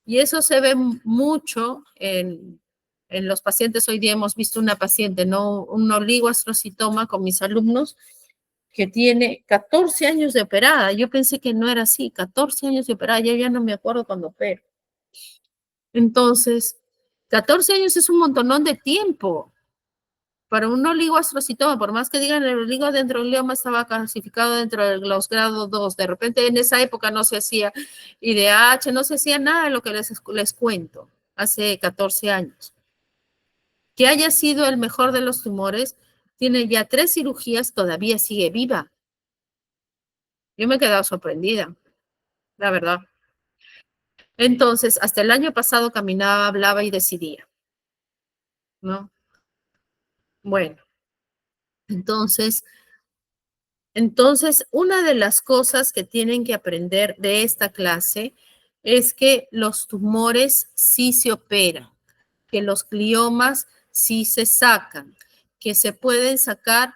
Y eso se ve mucho en los pacientes. Hoy día hemos visto una paciente, ¿no? Un oligoastrocitoma con mis alumnos, que tiene 14 años de operada. Yo pensé que no era así, 14 años de operada, yo ya no me acuerdo cuando opero. Entonces, 14 años es un montonón de tiempo. Para un oligoastrocitoma, por más que digan el oligodendroglioma estaba clasificado dentro de los grados 2, de repente en esa época no se hacía IDH, no se hacía nada de lo que les cuento, hace 14 años. Que haya sido el mejor de los tumores, tiene ya 3 cirugías, todavía sigue viva. Yo me he quedado sorprendida, la verdad. Entonces, hasta el año pasado caminaba, hablaba y decidía, ¿no? Bueno, entonces, una de las cosas que tienen que aprender de esta clase es que los tumores sí se operan, que los gliomas sí se sacan, que se pueden sacar,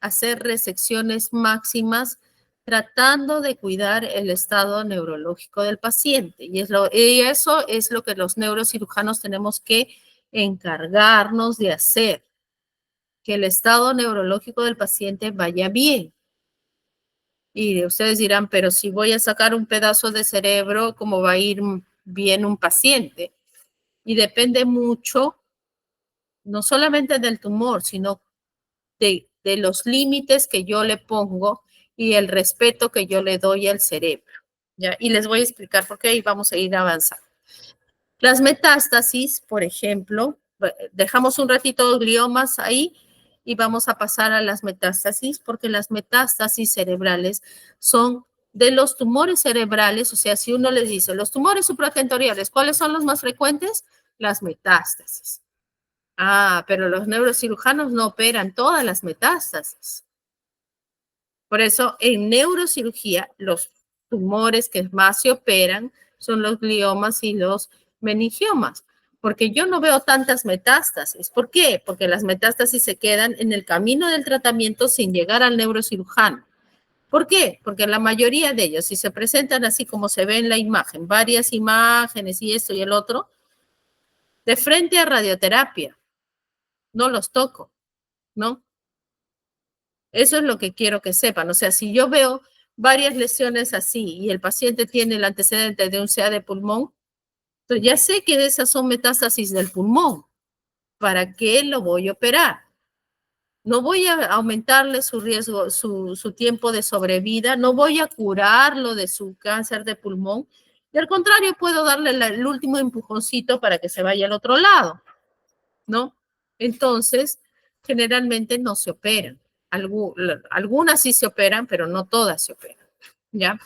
hacer resecciones máximas tratando de cuidar el estado neurológico del paciente. Y eso es lo que los neurocirujanos tenemos que encargarnos de hacer, que el estado neurológico del paciente vaya bien. Y ustedes dirán, pero si voy a sacar un pedazo de cerebro, ¿cómo va a ir bien un paciente? Y depende mucho, no solamente del tumor, sino de los límites que yo le pongo y el respeto que yo le doy al cerebro. ¿Ya? Y les voy a explicar por qué y vamos a ir avanzando. Las metástasis, por ejemplo, dejamos un ratito gliomas ahí y vamos a pasar a las metástasis, porque las metástasis cerebrales son de los tumores cerebrales. O sea, si uno les dice, los tumores supratentoriales, ¿cuáles son los más frecuentes? Las metástasis. Ah, pero los neurocirujanos no operan todas las metástasis. Por eso, en neurocirugía, los tumores que más se operan son los gliomas y los meningiomas, porque yo no veo tantas metástasis. ¿Por qué? Porque las metástasis se quedan en el camino del tratamiento sin llegar al neurocirujano. ¿Por qué? Porque la mayoría de ellos, si se presentan así como se ve en la imagen, varias imágenes y esto y el otro, de frente a radioterapia, no los toco, ¿no? Eso es lo que quiero que sepan. O sea, si yo veo varias lesiones así y el paciente tiene el antecedente de un CA de pulmón, entonces ya sé que esas son metástasis del pulmón. ¿Para qué lo voy a operar? No voy a aumentarle su riesgo, su tiempo de sobrevida, no voy a curarlo de su cáncer de pulmón. Y al contrario, puedo darle el último empujoncito para que se vaya al otro lado, ¿no? Entonces, generalmente no se operan. Algunas sí se operan, pero no todas se operan, ¿ya?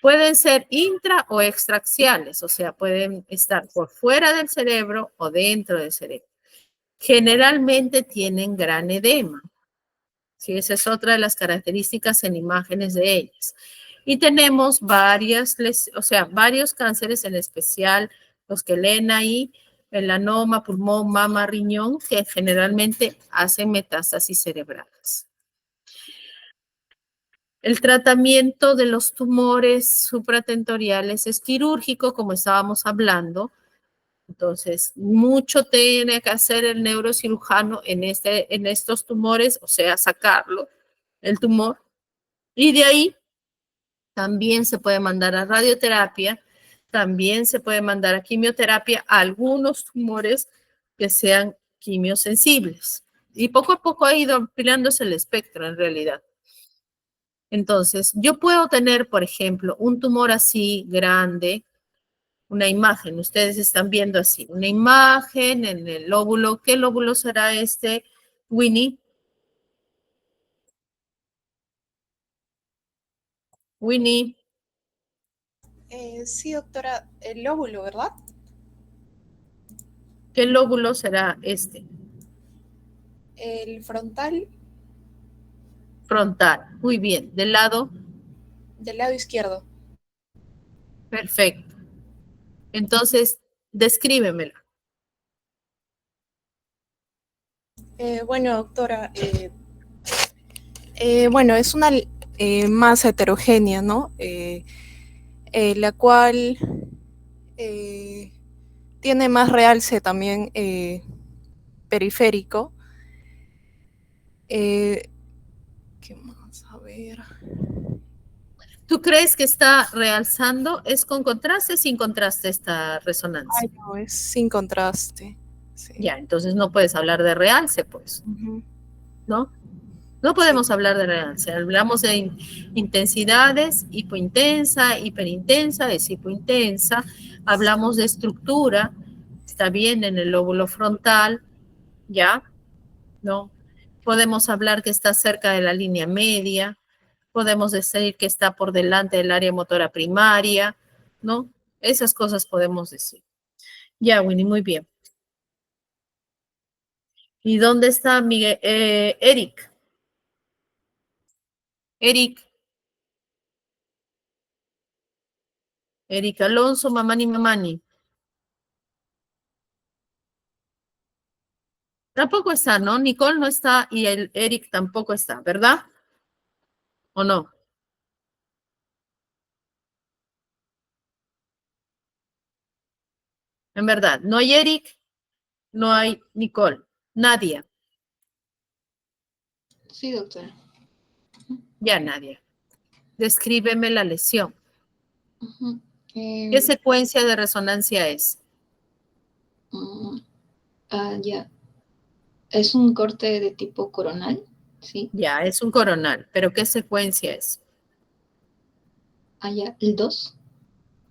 Pueden ser intra o extraaxiales, o sea, pueden estar por fuera del cerebro o dentro del cerebro. Generalmente tienen gran edema. Sí, esa es otra de las características en imágenes de ellas. Y tenemos varios cánceres, en especial los que leen ahí, melanoma, pulmón, mama, riñón, que generalmente hacen metástasis cerebrales. El tratamiento de los tumores supratentoriales es quirúrgico, como estábamos hablando. Entonces, mucho tiene que hacer el neurocirujano en estos tumores, o sea, sacarlo, el tumor. Y de ahí también se puede mandar a radioterapia, también se puede mandar a quimioterapia a algunos tumores que sean quimiosensibles. Y poco a poco ha ido ampliándose el espectro en realidad. Entonces, yo puedo tener, por ejemplo, un tumor así grande, una imagen, ustedes están viendo así, una imagen en el lóbulo. ¿Qué lóbulo será este, Winnie? Winnie, Sí, doctora, el lóbulo, ¿verdad? ¿qué lóbulo será este? El frontal Frontal. Muy bien. Del lado, del lado izquierdo. perfecto. Entonces, descríbemela. Bueno, doctora, bueno, es una masa heterogénea, ¿no? La cual tiene más realce también periférico. ¿Qué más? A ver. ¿Tú crees que está realzando? ¿Es con contraste o sin contraste esta resonancia? Ay, no, es sin contraste. Sí. Ya, entonces no puedes hablar de realce, pues, Ujú. ¿no? No podemos hablar de realce. Hablamos de intensidades, hipointensa, hiperintensa, es hipointensa. Hablamos de estructura, está bien en el lóbulo frontal, ¿ya? ¿No? Podemos hablar que está cerca de la línea media, podemos decir que está por delante del área motora primaria, ¿no? Esas cosas podemos decir. Ya, Winnie, muy bien. ¿Y dónde está Miguel? Eric. Eric Alonso, Mamani Mamani. Tampoco está, ¿no? Nicole no está y el Eric tampoco está, ¿verdad? ¿O no? En verdad, no hay Eric, no hay Nicole, Nadia, Sí, doctora. ya Nadia. Descríbeme la lesión. Ujú. ¿Qué secuencia de resonancia es? Ya. Es un corte de tipo coronal, ¿sí? Ya, es un coronal, pero ¿qué secuencia es? Ya, el 2.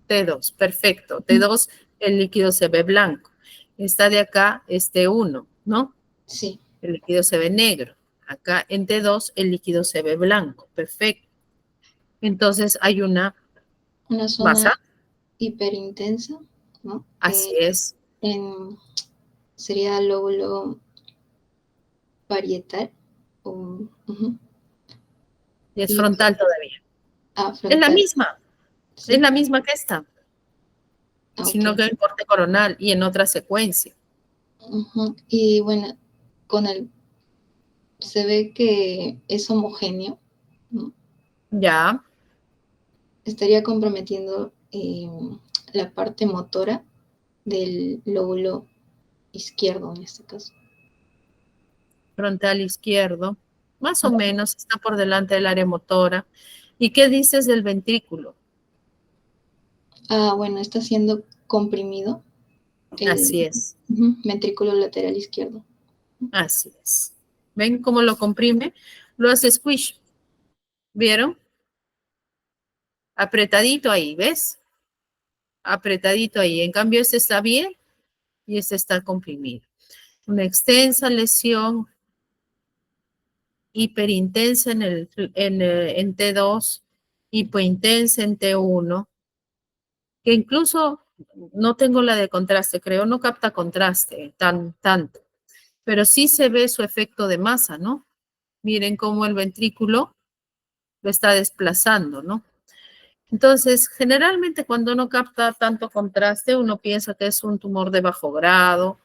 T2, perfecto. T2, el líquido se ve blanco. Esta de acá es T1, ¿no? Sí. El líquido se ve negro. Acá en T2 el líquido se ve blanco, perfecto. Entonces hay una Una zona masa, hiperintensa, ¿no? así es. Sería lóbulo parietal. Y es Y frontal todavía. Ah, Es la frontal. misma, Sí. es la misma que esta, Ah, sino ok. que en corte coronal y en otra secuencia. Ujú. Y bueno, con el se ve que es homogéneo, ¿no? Ya, Estaría comprometiendo la parte motora del lóbulo izquierdo en este caso. frontal izquierdo, más o menos está por delante del área motora. ¿Y qué dices del ventrículo? Ah, bueno, está siendo comprimido Así el es, ventrículo lateral izquierdo. así es. ¿Ven cómo lo comprime? Lo hace squish. ¿Vieron? Apretadito ahí, ¿ves? Apretadito ahí. En cambio, este está bien y este está comprimido. Una extensa lesión hiperintensa en T2, hipointensa en T1, que incluso no tengo la de contraste, creo, no capta contraste tanto, pero sí se ve su efecto de masa, ¿no? Miren cómo el ventrículo lo está desplazando, ¿no? Entonces, generalmente cuando uno capta tanto contraste, uno piensa que es un tumor de bajo grado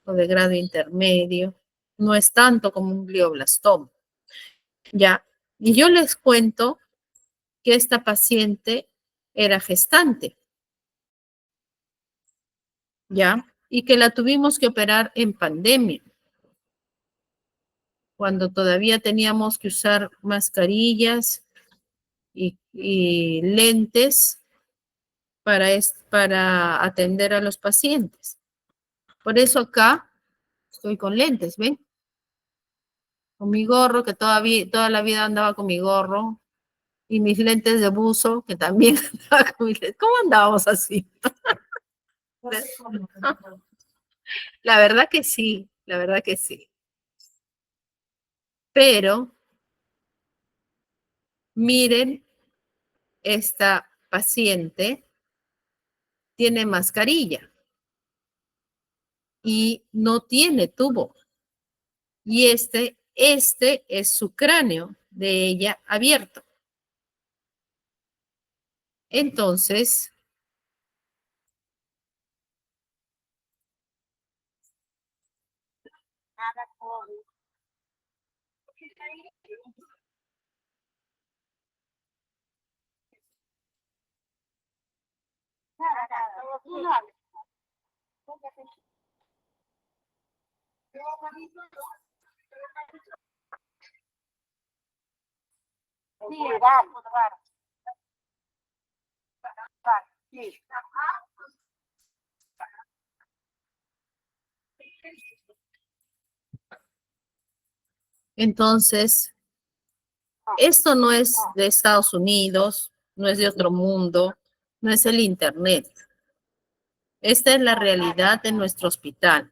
o de grado intermedio. No es tanto como un glioblastoma. Ya. Y yo les cuento que esta paciente era gestante, ¿ya? Y que la tuvimos que operar en pandemia, cuando todavía teníamos que usar mascarillas y lentes para atender a los pacientes. Por eso acá estoy con lentes, ¿ven? Con mi gorro, que toda la vida andaba con mi gorro, y mis lentes de buzo, que también andaba con mis lentes. ¿Cómo andábamos así? La verdad que sí, la verdad que sí. Pero miren, esta paciente tiene mascarilla y no tiene tubo. Y este es su cráneo de ella abierto. Entonces, entonces, esto no es de Estados Unidos, no es de otro mundo, no es el Internet. Esta es la realidad de nuestro hospital.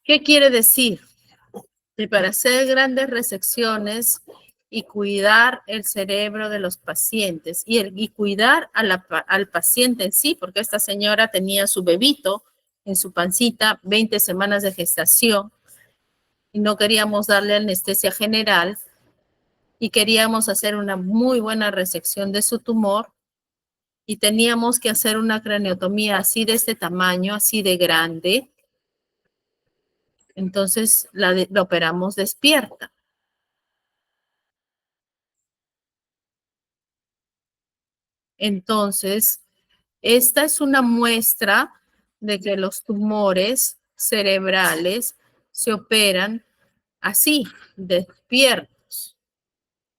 ¿Qué quiere decir? Que para hacer grandes resecciones y cuidar el cerebro de los pacientes y cuidar al paciente en sí, porque esta señora tenía su bebito en su pancita, 20 semanas de gestación, y no queríamos darle anestesia general y queríamos hacer una muy buena resección de su tumor y teníamos que hacer una craniotomía así de este tamaño, así de grande. Entonces la operamos despierta. Entonces, esta es una muestra de que los tumores cerebrales se operan así, despiertos,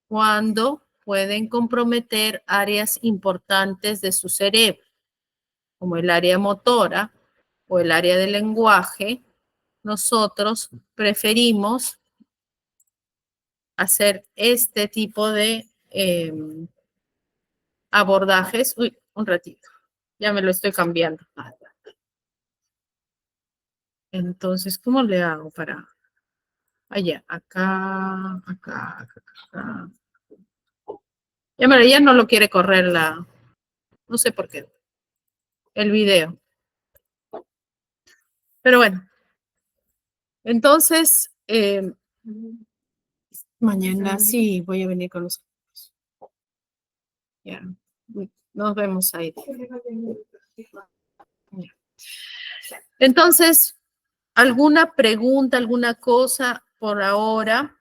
cuando pueden comprometer áreas importantes de su cerebro, como el área motora o el área del lenguaje. Nosotros preferimos hacer este tipo de abordajes. Uy, un ratito, ya me lo estoy cambiando. Entonces, ¿cómo le hago para allá? Acá. Ya no lo quiere correr no sé por qué, el video. Pero bueno, entonces, mañana sí voy a venir con los amigos. Ya, nos vemos ahí. Ya. Entonces, ¿alguna pregunta, alguna cosa por ahora?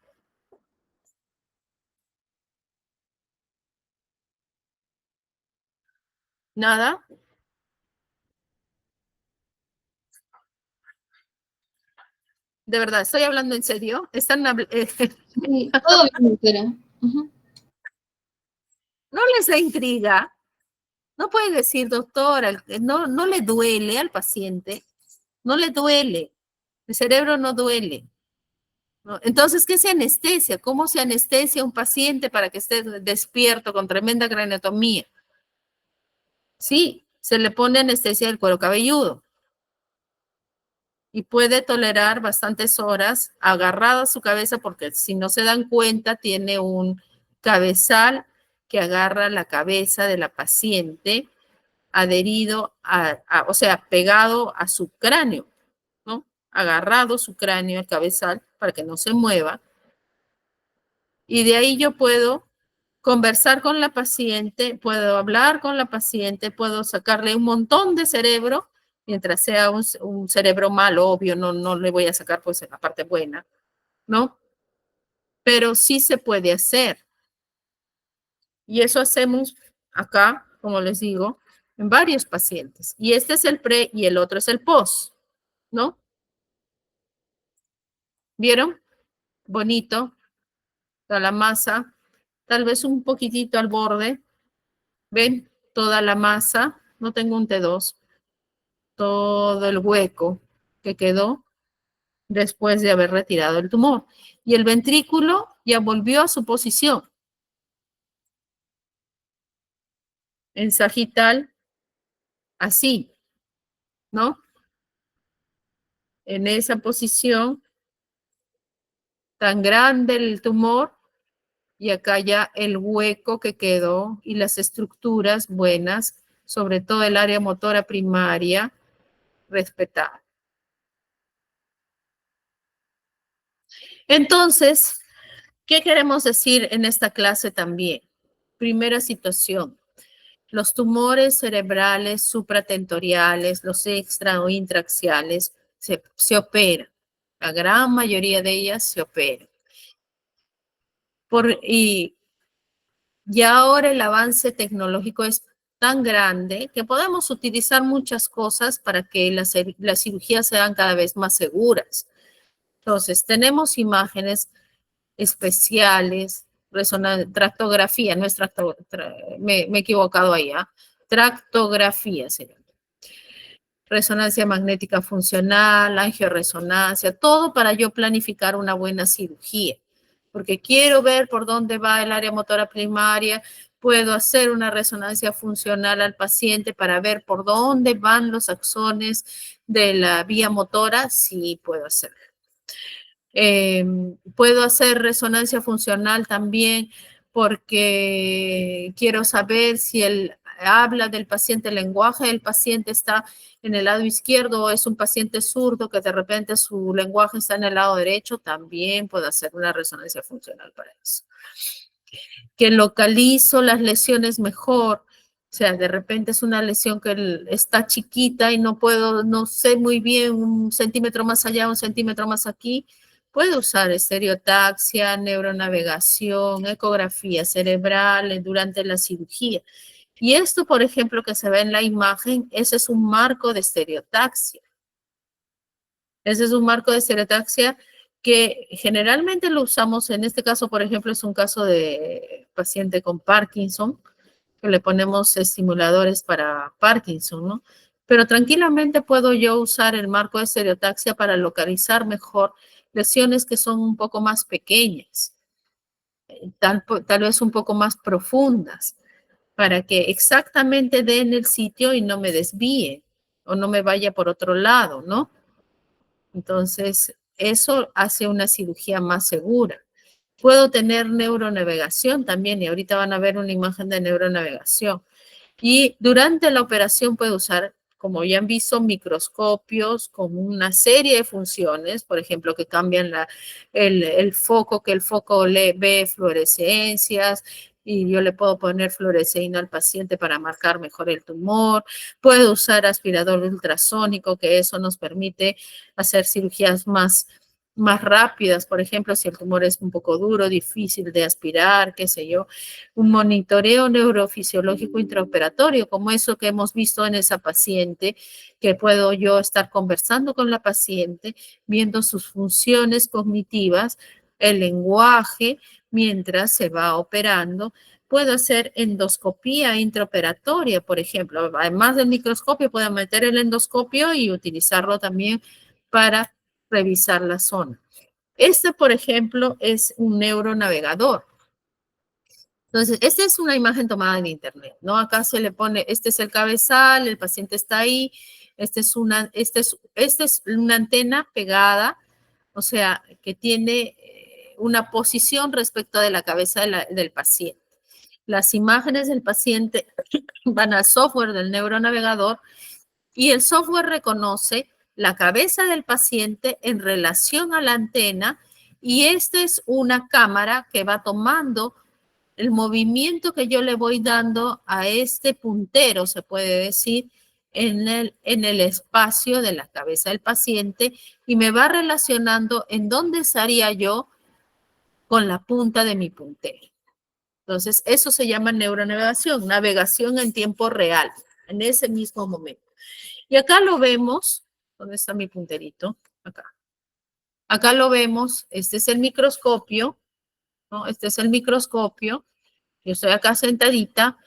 ¿Nada? De verdad, estoy hablando en serio. Sí, todo bien, doctora. Ujú. ¿No les da intriga? No puede decir, doctora, no le duele al paciente, no le duele, el cerebro no duele, ¿no? Entonces, ¿qué se anestesia? ¿Cómo se anestesia un paciente para que esté despierto con tremenda craneotomía? Sí, se le pone anestesia del cuero cabelludo y puede tolerar bastantes horas agarrada a su cabeza porque si no se dan cuenta tiene un cabezal que agarra la cabeza de la paciente adherido o sea, pegado a su cráneo, ¿no? Agarrado su cráneo al cabezal para que no se mueva. Y de ahí yo puedo conversar con la paciente, puedo hablar con la paciente, puedo sacarle un montón de cerebro, mientras sea un cerebro malo, obvio, no le voy a sacar pues la parte buena, ¿no? Pero sí se puede hacer. Y eso hacemos acá, como les digo, en varios pacientes. Y este es el pre y el otro es el post, ¿no? ¿Vieron? Bonito. Toda la masa, tal vez un poquitito al borde. ¿Ven? Toda la masa. No tengo un T2. Todo el hueco que quedó después de haber retirado el tumor. Y el ventrículo ya volvió a su posición. En sagital, así, ¿no? En esa posición tan grande el tumor y acá ya el hueco que quedó y las estructuras buenas, sobre todo el área motora primaria, respetada. Entonces, ¿qué queremos decir en esta clase también? Primera situación, los tumores cerebrales supratentoriales, los extra o intraaxiales, se operan. La gran mayoría de ellas se operan. Y ahora el avance tecnológico es tan grande que podemos utilizar muchas cosas para que las cirugías sean cada vez más seguras. Entonces, tenemos imágenes especiales, tractografía, no es me he equivocado ahí, ¿ah? Tractografía se llama. Resonancia magnética funcional, angioresonancia, todo para yo planificar una buena cirugía. Porque quiero ver por dónde va el área motora primaria, puedo hacer una resonancia funcional al paciente para ver por dónde van los axones de la vía motora, sí puedo hacerlo. Puedo hacer resonancia funcional también porque quiero saber si el habla del paciente, el lenguaje del paciente está en el lado izquierdo o es un paciente zurdo que de repente su lenguaje está en el lado derecho, también puedo hacer una resonancia funcional para eso. Que localizo las lesiones mejor, o sea, de repente es una lesión que está chiquita y no sé muy bien, 1 centímetro más allá, 1 centímetro más aquí. Puedo usar estereotaxia, neuronavegación, ecografía cerebral durante la cirugía. Y esto, por ejemplo, que se ve en la imagen, ese es un marco de estereotaxia. Ese es un marco de estereotaxia que generalmente lo usamos, en este caso, por ejemplo, es un caso de paciente con Parkinson, que le ponemos estimuladores para Parkinson, ¿no? Pero tranquilamente puedo yo usar el marco de estereotaxia para localizar mejor lesiones que son un poco más pequeñas, tal vez un poco más profundas, para que exactamente dé en el sitio y no me desvíe o no me vaya por otro lado, ¿no? Entonces, eso hace una cirugía más segura. Puedo tener neuronavegación también, y ahorita van a ver una imagen de neuronavegación. Y durante la operación puedo usar como ya han visto, microscopios con una serie de funciones, por ejemplo, que cambian el foco, que el foco ve fluorescencias, y yo le puedo poner fluoresceína al paciente para marcar mejor el tumor. Puedo usar aspirador ultrasónico, que eso nos permite hacer cirugías más rápidas, por ejemplo, si el tumor es un poco duro, difícil de aspirar, qué sé yo. Un monitoreo neurofisiológico intraoperatorio, como eso que hemos visto en esa paciente, que puedo yo estar conversando con la paciente, viendo sus funciones cognitivas, el lenguaje, mientras se va operando. Puedo hacer endoscopía intraoperatoria, por ejemplo. Además del microscopio, puedo meter el endoscopio y utilizarlo también para revisar la zona. Este, por ejemplo, es un neuronavegador. Entonces, esta es una imagen tomada en internet, ¿no? Acá se le pone, este es el cabezal, el paciente está ahí, esta es una antena pegada, o sea, que tiene una posición respecto de la cabeza del paciente. Las imágenes del paciente van al software del neuronavegador y el software reconoce la cabeza del paciente en relación a la antena, y esta es una cámara que va tomando el movimiento que yo le voy dando a este puntero, se puede decir, en el espacio de la cabeza del paciente, y me va relacionando en dónde estaría yo con la punta de mi puntero. Entonces, eso se llama neuronavegación, navegación en tiempo real, en ese mismo momento. Y acá lo vemos, ¿dónde está mi punterito? Acá. Acá lo vemos, este es el microscopio, ¿no? Este es el microscopio. Yo estoy acá sentadita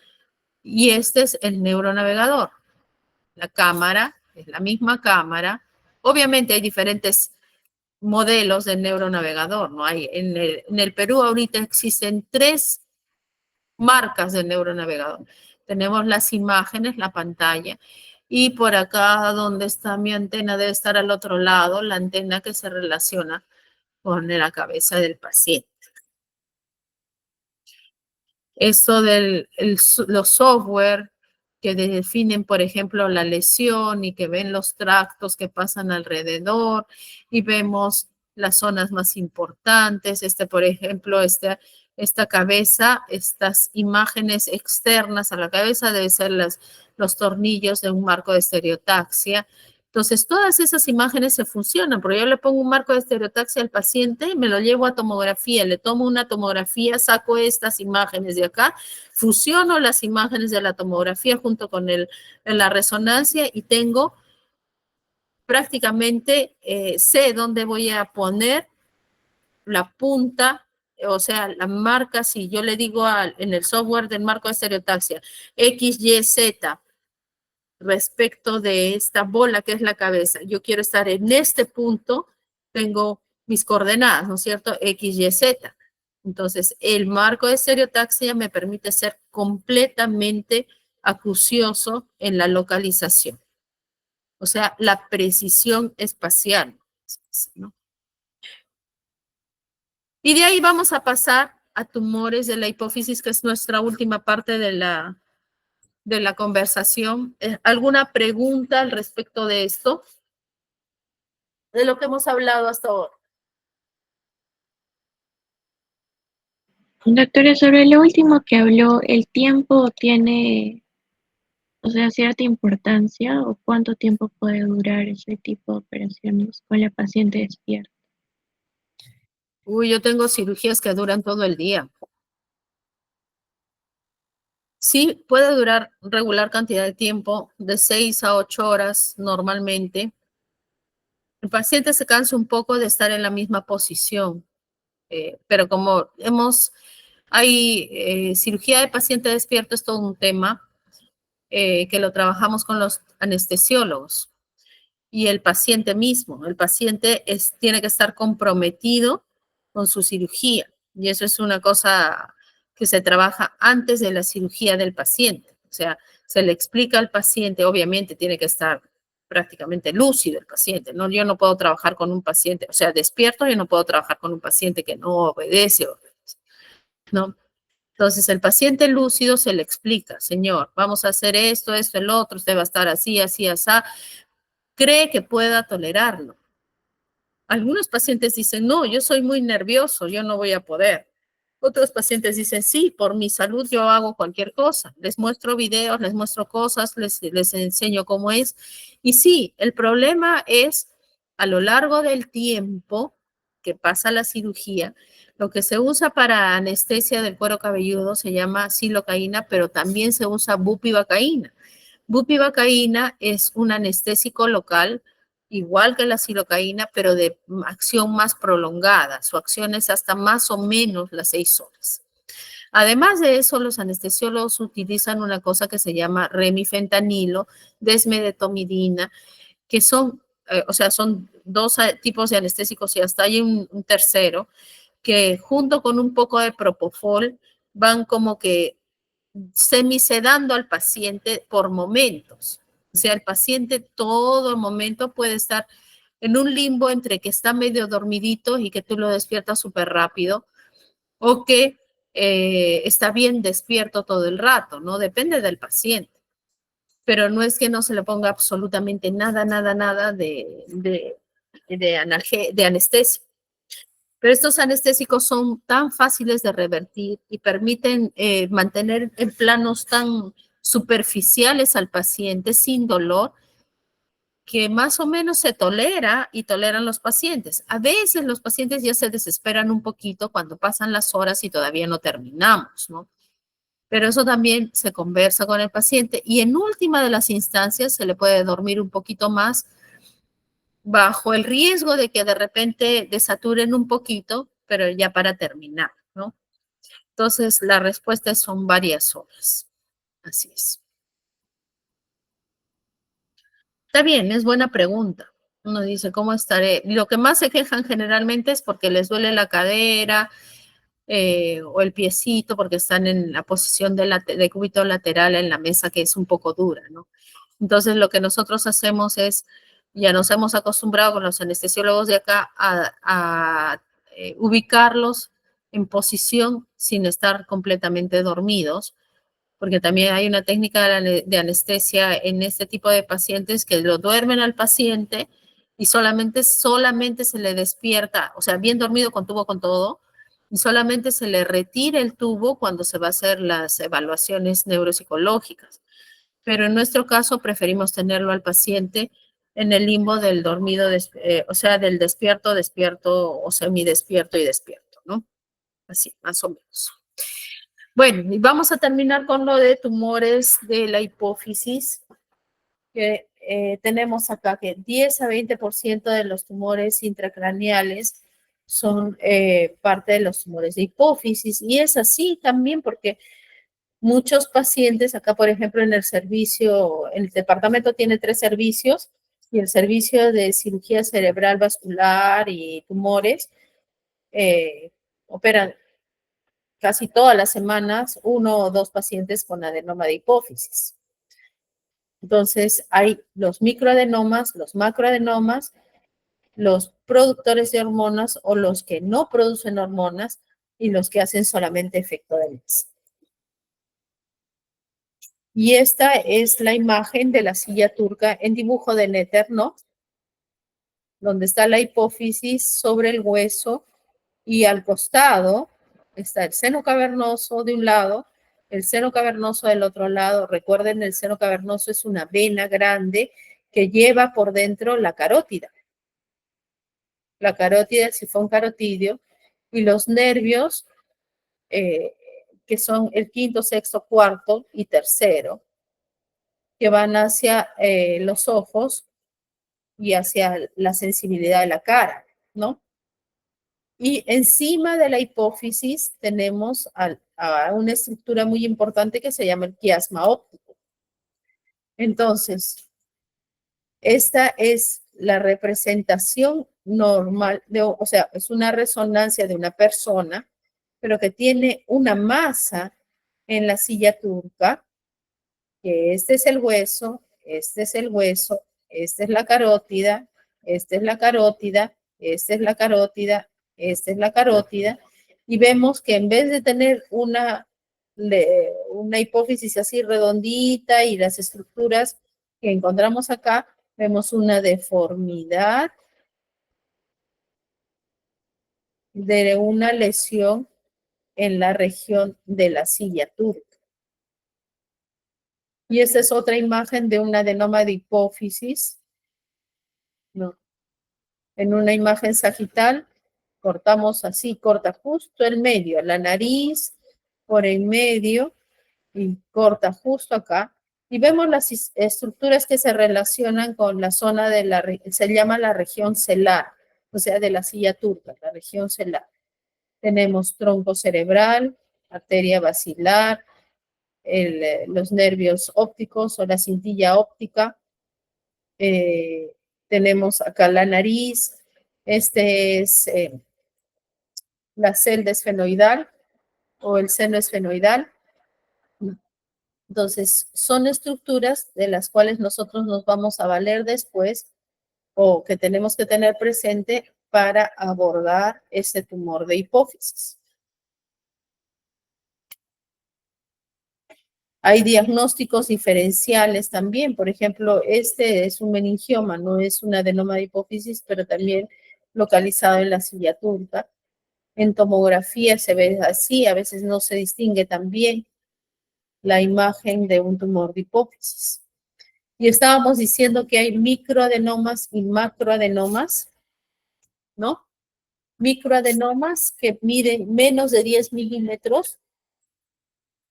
y este es el neuronavegador. La cámara es la misma cámara. Obviamente hay diferentes modelos de neuronavegador, ¿no? En el Perú ahorita existen 3 marcas de neuronavegador. Tenemos las imágenes, la pantalla, y por acá donde está mi antena debe estar al otro lado, la antena que se relaciona con la cabeza del paciente. Esto los software que definen, por ejemplo, la lesión y que ven los tractos que pasan alrededor y vemos las zonas más importantes. Por ejemplo, esta cabeza, estas imágenes externas a la cabeza deben ser los tornillos de un marco de estereotaxia. Entonces, todas esas imágenes se funcionan, porque yo le pongo un marco de estereotaxia al paciente, me lo llevo a tomografía, le tomo una tomografía, saco estas imágenes de acá, fusiono las imágenes de la tomografía junto con la resonancia y tengo prácticamente, sé dónde voy a poner la punta, o sea, la marca, si yo le digo en el software del marco de estereotaxia, X, Y, Z, respecto de esta bola que es la cabeza. Yo quiero estar en este punto, tengo mis coordenadas, ¿no es cierto? X, Y, Z. Entonces, el marco de estereotaxia me permite ser completamente acucioso en la localización. O sea, la precisión espacial, ¿no? Y de ahí vamos a pasar a tumores de la hipófisis, que es nuestra última parte de la conversación. ¿Alguna pregunta al respecto de esto? De lo que hemos hablado hasta ahora. Doctora, sobre lo último que habló, ¿el tiempo tiene, o sea, cierta importancia o cuánto tiempo puede durar ese tipo de operaciones con la paciente despierta? Uy, yo tengo cirugías que duran todo el día. Sí, puede durar regular cantidad de tiempo, de 6 a 8 horas normalmente. El paciente se cansa un poco de estar en la misma posición, pero como hay cirugía de paciente despierto, es todo un tema que lo trabajamos con los anestesiólogos y el paciente mismo. El paciente tiene que estar comprometido con su cirugía, y eso es una cosa que se trabaja antes de la cirugía del paciente. O sea, se le explica al paciente, obviamente tiene que estar prácticamente lúcido el paciente, ¿no? Yo no puedo trabajar con un paciente, o sea, despierto, yo no puedo trabajar con un paciente que no obedece, ¿no? Entonces, el paciente lúcido se le explica, señor, vamos a hacer esto, esto, el otro, usted va a estar así, así, así. Cree que pueda tolerarlo. Algunos pacientes dicen, no, yo soy muy nervioso, yo no voy a poder. Otros pacientes dicen, sí, por mi salud yo hago cualquier cosa. Les muestro videos, les muestro cosas, les enseño cómo es. Y sí, el problema es a lo largo del tiempo que pasa la cirugía, lo que se usa para anestesia del cuero cabelludo se llama silocaína, pero también se usa bupivacaína. Bupivacaína es un anestésico local, igual que la silocaína, pero de acción más prolongada. Su acción es hasta más o menos las 6 horas. Además de eso, los anestesiólogos utilizan una cosa que se llama remifentanilo, desmedetomidina, que son, son 2 tipos de anestésicos y hasta hay un tercero, que junto con un poco de propofol van como que semisedando al paciente por momentos. O sea, el paciente todo el momento puede estar en un limbo entre que está medio dormidito y que tú lo despiertas súper rápido, o que está bien despierto todo el rato, ¿no? Depende del paciente. Pero no es que no se le ponga absolutamente nada de anestesia. Pero estos anestésicos son tan fáciles de revertir y permiten mantener en planos tan superficiales al paciente sin dolor, que más o menos se tolera y toleran los pacientes. A veces los pacientes ya se desesperan un poquito cuando pasan las horas y todavía no terminamos, ¿no? Pero eso también se conversa con el paciente y en última de las instancias se le puede dormir un poquito más bajo el riesgo de que de repente desaturen un poquito, pero ya para terminar, ¿no? Entonces, la respuesta son varias horas. Así es. Está bien, es buena pregunta. Uno dice, ¿cómo estaré? Lo que más se quejan generalmente es porque les duele la cadera o el piecito, porque están en la posición de cúbito lateral en la mesa, que es un poco dura, ¿no? Entonces, lo que nosotros hacemos es, ya nos hemos acostumbrado con los anestesiólogos de acá a ubicarlos en posición sin estar completamente dormidos, porque también hay una técnica de anestesia en este tipo de pacientes que lo duermen al paciente y solamente se le despierta, o sea, bien dormido con tubo con todo, y solamente se le retira el tubo cuando se va a hacer las evaluaciones neuropsicológicas. Pero en nuestro caso preferimos tenerlo al paciente en el limbo del dormido, o sea, del despierto, despierto o semidespierto y despierto, ¿no? Así, más o menos. Bueno, y vamos a terminar con lo de tumores de la hipófisis, que tenemos acá que 10 a 20% de los tumores intracraneales son parte de los tumores de hipófisis, y es así también porque muchos pacientes, acá por ejemplo en el servicio, el departamento tiene 3 servicios, y el servicio de cirugía cerebral vascular y tumores operan casi todas las semanas 1 o 2 pacientes con adenoma de hipófisis. Entonces hay los microadenomas, los macroadenomas, los productores de hormonas o los que no producen hormonas y los que hacen solamente efecto de mes. Y esta es la imagen de la silla turca en dibujo de Netter, ¿no? Donde está la hipófisis sobre el hueso y al costado está el seno cavernoso de un lado, el seno cavernoso del otro lado. Recuerden, el seno cavernoso es una vena grande que lleva por dentro la carótida. La carótida, el sifón carotídeo, y los nervios, que son el quinto, sexto, cuarto y tercero, que van hacia los ojos y hacia la sensibilidad de la cara, ¿no? Y encima de la hipófisis tenemos a una estructura muy importante que se llama el quiasma óptico. Entonces, esta es la representación normal, o sea, es una resonancia de una persona, pero que tiene una masa en la silla turca, que este es el hueso, este es el hueso, esta es la carótida, esta es la carótida, esta es la carótida, esta es la carótida, y vemos que en vez de tener una una hipófisis así redondita y las estructuras que encontramos acá, vemos una deformidad de una lesión en la región de la silla turca. Y esta es otra imagen de un adenoma de hipófisis, ¿no? En una imagen sagital, cortamos así, corta justo el medio, la nariz por el medio y corta justo acá. Y vemos las estructuras que se relacionan con la zona de se llama la región celar, o sea, de la silla turca, la región celar. Tenemos tronco cerebral, arteria basilar, los nervios ópticos o la cintilla óptica. Tenemos acá la nariz. Este es la celda esfenoidal o el seno esfenoidal. Entonces, son estructuras de las cuales nosotros nos vamos a valer después o que tenemos que tener presente para abordar este tumor de hipófisis. Hay diagnósticos diferenciales también. Por ejemplo, este es un meningioma, no es un adenoma de hipófisis, pero también localizado en la silla turca. En tomografía se ve así, a veces no se distingue tan bien la imagen de un tumor de hipófisis. Y estábamos diciendo que hay microadenomas y macroadenomas, ¿no? Microadenomas que miden menos de 10 milímetros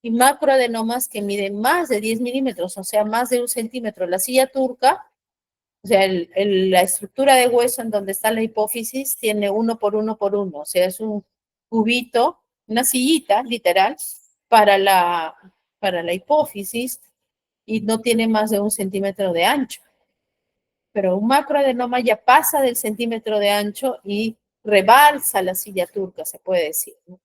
y macroadenomas que miden más de 10 milímetros, o sea, más de 1 centímetro. La silla turca, o sea, la estructura de hueso en donde está la hipófisis tiene 1 por 1 por 1, o sea, es un cubito, una sillita, literal, para la hipófisis y no tiene más de 1 centímetro de ancho. Pero un macroadenoma ya pasa del centímetro de ancho y rebalsa la silla turca, se puede decir, ¿no?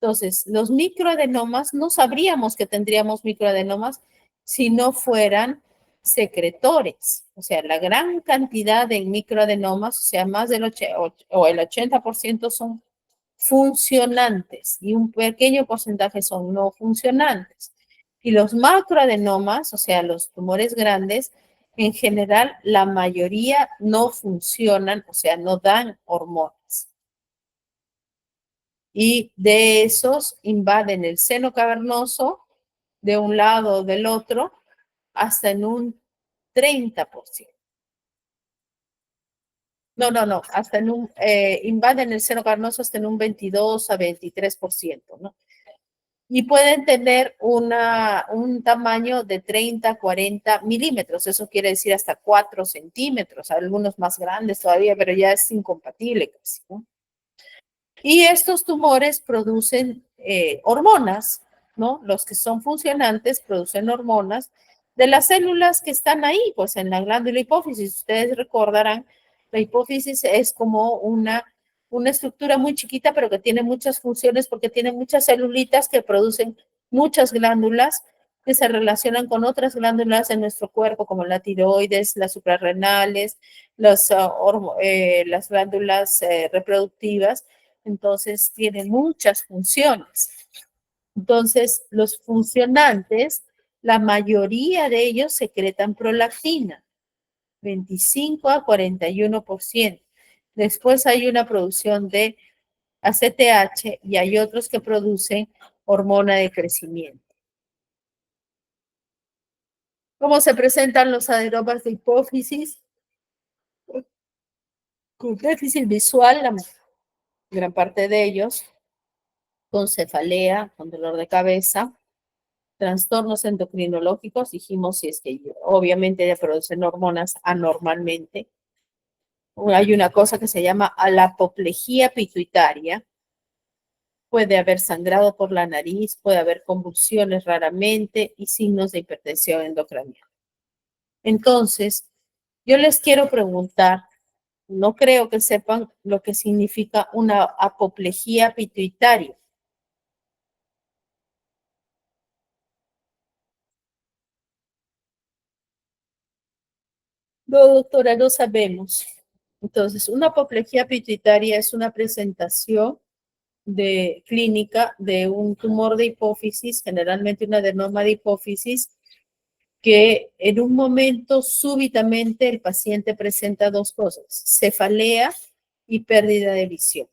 Entonces, los microadenomas, no sabríamos que tendríamos microadenomas si no fueran secretores. O sea, la gran cantidad de microadenomas, o sea, más del el 80% son funcionantes y un pequeño porcentaje son no funcionantes. Y los macroadenomas, o sea, los tumores grandes, en general, la mayoría no funcionan, o sea, no dan hormonas. Y de esos invaden el seno cavernoso de un lado o del otro hasta en un 30%. No, hasta invaden el seno cavernoso hasta en un 22 a 23%, ¿no? Y pueden tener un tamaño de 30, 40 milímetros. Eso quiere decir hasta 4 centímetros, algunos más grandes todavía, pero ya es incompatible casi, ¿no? Y estos tumores producen hormonas, ¿no? Los que son funcionantes producen hormonas de las células que están ahí, pues en la glándula hipófisis. Ustedes recordarán, la hipófisis es como una estructura muy chiquita, pero que tiene muchas funciones porque tiene muchas celulitas que producen muchas glándulas que se relacionan con otras glándulas en nuestro cuerpo, como la tiroides, las suprarrenales, las glándulas reproductivas. Entonces, tiene muchas funciones. Entonces, los funcionantes, la mayoría de ellos secretan prolactina, 25 a 41%. Después hay una producción de ACTH y hay otros que producen hormona de crecimiento. ¿Cómo se presentan los adenomas de hipófisis? Con déficit visual, la gran parte de ellos, con cefalea, con dolor de cabeza, trastornos endocrinológicos, dijimos, si es que obviamente ya producen hormonas anormalmente. Hay una cosa que se llama la apoplejía pituitaria. Puede haber sangrado por la nariz, puede haber convulsiones raramente y signos de hipertensión endocrinal. Entonces, yo les quiero preguntar, no creo que sepan lo que significa una apoplejía pituitaria. No, doctora, no sabemos. Entonces, una apoplejía pituitaria es una presentación de clínica de un tumor de hipófisis, generalmente un adenoma de hipófisis, que en un momento súbitamente el paciente presenta dos cosas, cefalea y pérdida de visión.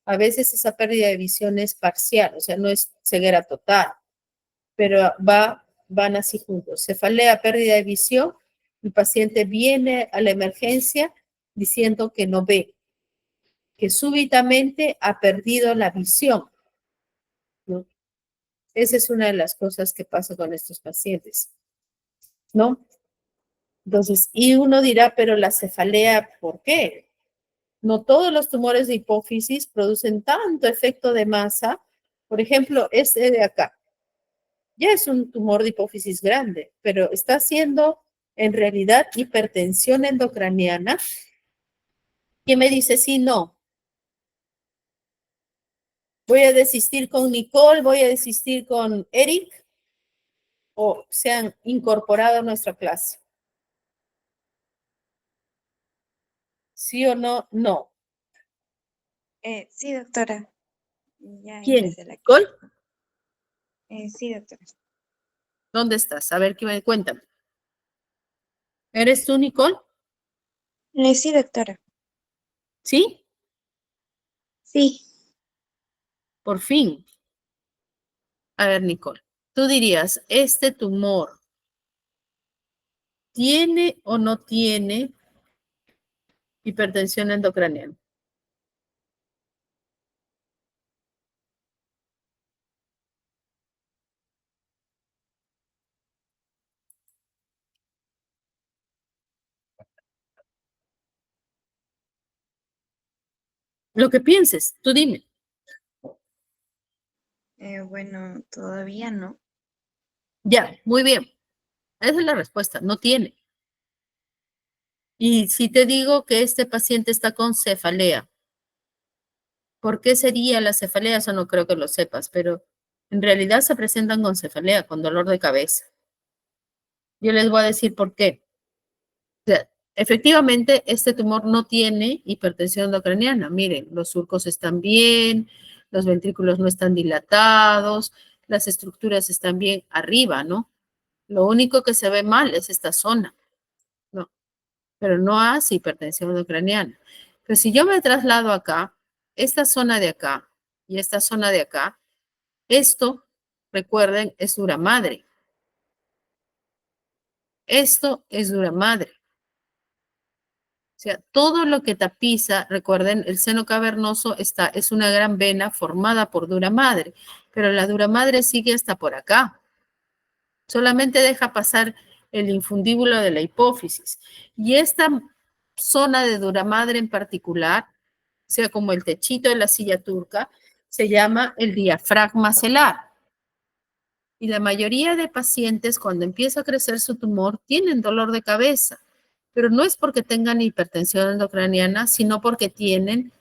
A veces esa pérdida de visión es parcial, o sea, no es ceguera total, pero van así juntos. Cefalea, pérdida de visión, el paciente viene a la emergencia diciendo que no ve, que súbitamente ha perdido la visión, ¿no? Esa es una de las cosas que pasa con estos pacientes, ¿no? Entonces, y uno dirá, pero la cefalea, ¿por qué? No todos los tumores de hipófisis producen tanto efecto de masa. Por ejemplo, este de acá, ya es un tumor de hipófisis grande, pero está haciendo en realidad hipertensión endocraniana. ¿Quién me dice sí, no? ¿Voy a desistir con Nicole? ¿Voy a desistir con Eric? ¿O se han incorporado a nuestra clase? ¿Sí o no? No. Sí, doctora. Ya ¿Quién? ingresé a la ¿Nicole? Sí, doctora. ¿Dónde estás? A ver, ¿qué me cuentan? ¿Eres tú, Nicole? Sí, doctora. ¿Sí? Sí. Por fin. A ver, Nicole, tú dirías, ¿este tumor tiene o no tiene hipertensión endocraniana? Lo que pienses, tú dime. Bueno, todavía no. Ya, muy bien. Esa es la respuesta, no tiene. Y si te digo que este paciente está con cefalea, ¿por qué sería la cefalea? Eso no creo que lo sepas, pero en realidad se presentan con cefalea, con dolor de cabeza. Yo les voy a decir por qué. O sea, efectivamente, este tumor no tiene hipertensión endocraniana. Miren, los surcos están bien, los ventrículos no están dilatados, las estructuras están bien arriba, ¿no? Lo único que se ve mal es esta zona, ¿no? Pero no hace hipertensión endocraniana. Pero si yo me traslado acá, esta zona de acá y esta zona de acá, esto, recuerden, es dura madre. Esto es dura madre. O sea, todo lo que tapiza, recuerden, el seno cavernoso es una gran vena formada por dura madre, pero la dura madre sigue hasta por acá. Solamente deja pasar el infundíbulo de la hipófisis. Y esta zona de dura madre en particular, o sea, como el techito de la silla turca, se llama el diafragma celar. Y la mayoría de pacientes, cuando empieza a crecer su tumor, tienen dolor de cabeza, pero no es porque tengan hipertensión endocraniana, sino porque tienen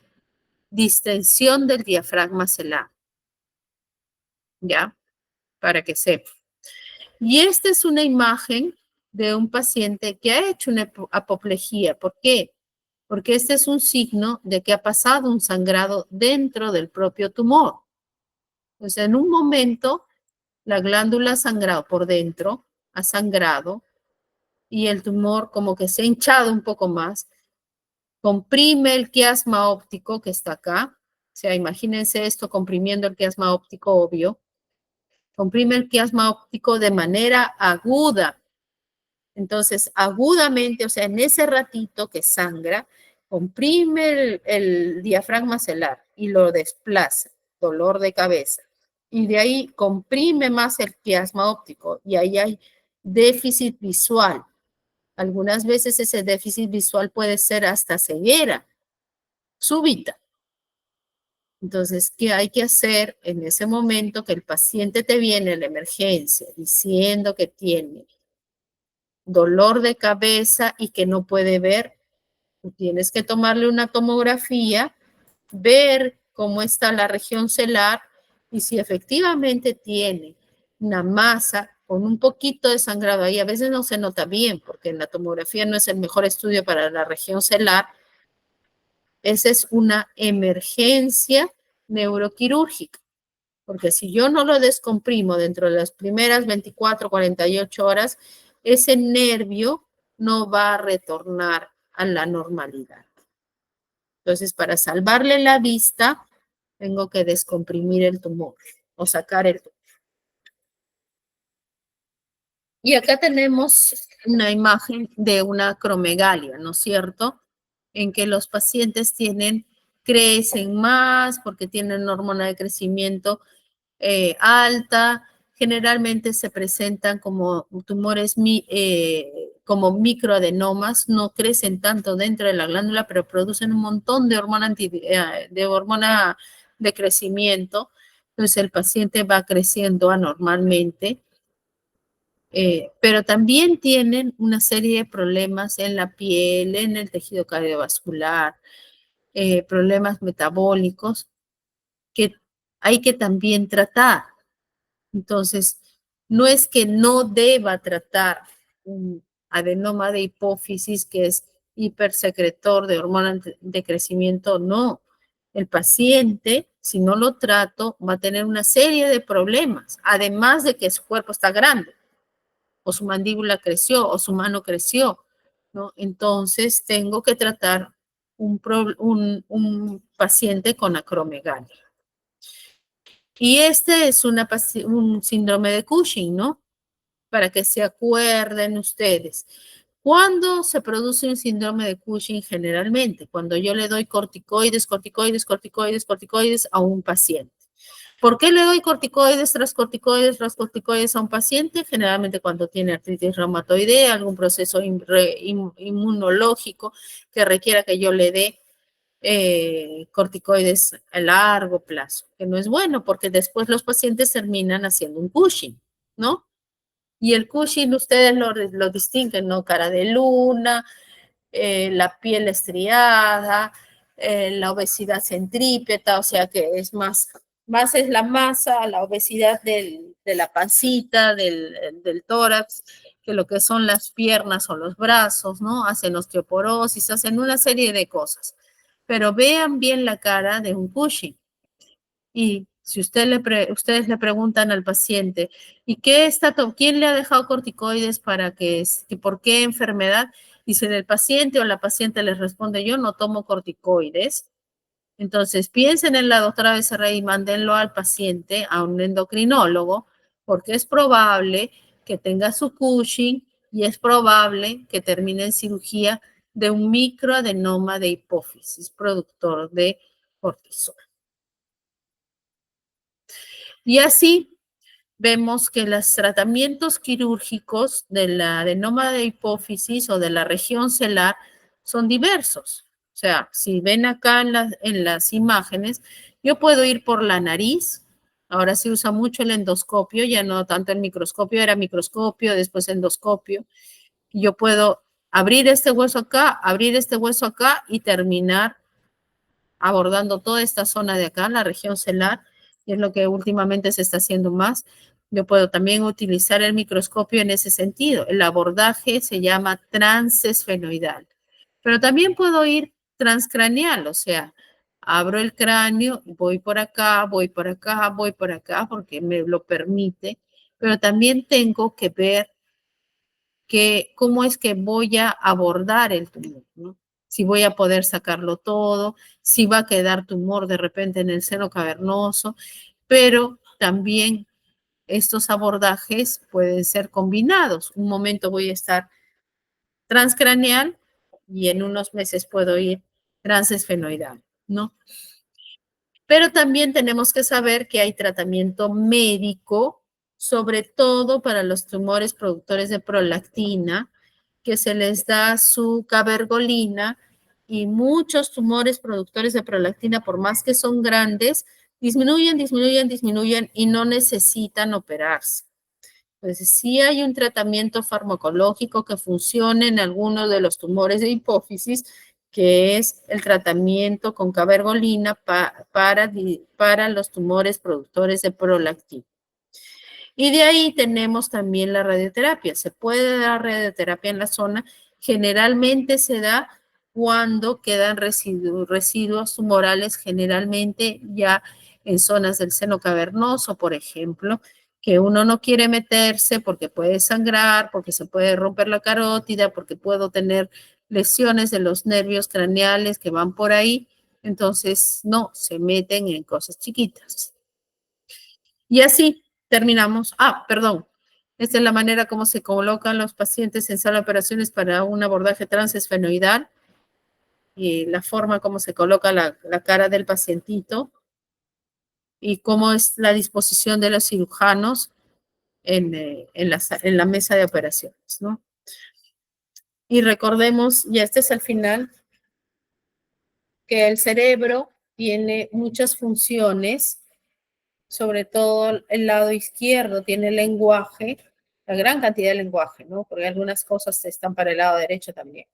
distensión del diafragma celar. ¿Ya? Para que sepan. Y esta es una imagen de un paciente que ha hecho una apoplejía. ¿Por qué? Porque este es un signo de que ha pasado un sangrado dentro del propio tumor. Pues en un momento la glándula ha sangrado por dentro, ha sangrado, y el tumor como que se ha hinchado un poco más, comprime el quiasma óptico que está acá, o sea, imagínense esto comprimiendo el quiasma óptico obvio, comprime el quiasma óptico de manera aguda, entonces agudamente, o sea, en ese ratito que sangra, comprime el diafragma celar y lo desplaza, dolor de cabeza. Y de ahí comprime más el quiasma óptico y ahí hay déficit visual. Algunas veces ese déficit visual puede ser hasta ceguera súbita. Entonces, ¿qué hay que hacer en ese momento que el paciente te viene a la emergencia diciendo que tiene dolor de cabeza y que no puede ver? Tú tienes que tomarle una tomografía, ver cómo está la región celar y si efectivamente tiene una masa con un poquito de sangrado ahí, a veces no se nota bien porque en la tomografía no es el mejor estudio para la región celar. Esa es una emergencia neuroquirúrgica, porque si yo no lo descomprimo dentro de las primeras 24, 48 horas, ese nervio no va a retornar a la normalidad. Entonces, para salvarle la vista, tengo que descomprimir el tumor o sacar el tumor. Y acá tenemos una imagen de una acromegalia, ¿no es cierto? En que los pacientes crecen más porque tienen hormona de crecimiento alta. Generalmente se presentan como tumores como microadenomas, no crecen tanto dentro de la glándula, pero producen un montón de hormona de crecimiento. Entonces el paciente va creciendo anormalmente. Pero también tienen una serie de problemas en la piel, en el tejido cardiovascular, problemas metabólicos que hay que también tratar. Entonces, no es que no deba tratar un adenoma de hipófisis que es hipersecretor de hormona de crecimiento, no. El paciente, si no lo trato, va a tener una serie de problemas, además de que su cuerpo está grande, o su mandíbula creció, o su mano creció, ¿no? Entonces, tengo que tratar un paciente con acromegalia. Y este es un síndrome de Cushing, ¿no? Para que se acuerden ustedes. ¿Cuándo se produce un síndrome de Cushing generalmente? Cuando yo le doy corticoides a un paciente. ¿Por qué le doy corticoides tras corticoides a un paciente? Generalmente cuando tiene artritis reumatoidea, algún proceso inmunológico que requiera que yo le dé corticoides a largo plazo, que no es bueno porque después los pacientes terminan haciendo un Cushing, ¿no? Y el Cushing ustedes lo distinguen, ¿no? Cara de luna, la piel estriada, la obesidad centrípeta, o sea que es más es la masa, la obesidad de la pancita, del tórax, que lo que son las piernas o los brazos, ¿no? Hacen osteoporosis, hacen una serie de cosas. Pero vean bien la cara de un Cushing. Y si ustedes le preguntan al paciente, ¿y quién le ha dejado corticoides por qué enfermedad? Dice el paciente o la paciente les responde, yo no tomo corticoides. Entonces piensen en la doctora Becerra y mándenlo al paciente, a un endocrinólogo, porque es probable que tenga su Cushing y es probable que termine en cirugía de un microadenoma de hipófisis, productor de cortisol. Y así vemos que los tratamientos quirúrgicos del adenoma de hipófisis o de la región celar son diversos. O sea, si ven acá en las imágenes, yo puedo ir por la nariz. Ahora se usa mucho el endoscopio, ya no tanto el microscopio, era microscopio, después endoscopio. Yo puedo abrir este hueso acá y terminar abordando toda esta zona de acá, la región celar, y es lo que últimamente se está haciendo más. Yo puedo también utilizar el microscopio en ese sentido. El abordaje se llama transesfenoidal. Pero también puedo ir transcraneal, o sea, abro el cráneo, voy por acá, porque me lo permite, pero también tengo que ver cómo es que voy a abordar el tumor, ¿no? Si voy a poder sacarlo todo, si va a quedar tumor de repente en el seno cavernoso, pero también estos abordajes pueden ser combinados. Un momento voy a estar transcraneal y en unos meses puedo ir transesfenoidal, ¿no? Pero también tenemos que saber que hay tratamiento médico, sobre todo para los tumores productores de prolactina, que se les da su cabergolina, y muchos tumores productores de prolactina, por más que son grandes, disminuyen y no necesitan operarse. Entonces, sí hay un tratamiento farmacológico que funciona en algunos de los tumores de hipófisis, que es el tratamiento con cabergolina para los tumores productores de prolactina. Y de ahí tenemos también la radioterapia. Se puede dar radioterapia en la zona. Generalmente se da cuando quedan residuos tumorales, generalmente ya en zonas del seno cavernoso, por ejemplo, que uno no quiere meterse porque puede sangrar, porque se puede romper la carótida, porque puedo tener lesiones de los nervios craneales que van por ahí. Entonces, no, se meten en cosas chiquitas. Y así terminamos. Ah, perdón. Esta es la manera como se colocan los pacientes en sala de operaciones para un abordaje transesfenoidal. Y la forma como se coloca la cara del pacientito y cómo es la disposición de los cirujanos en la mesa de operaciones, ¿no? Y recordemos, y este es el final, que el cerebro tiene muchas funciones, sobre todo el lado izquierdo tiene lenguaje, la gran cantidad de lenguaje, ¿no? Porque algunas cosas están para el lado derecho también.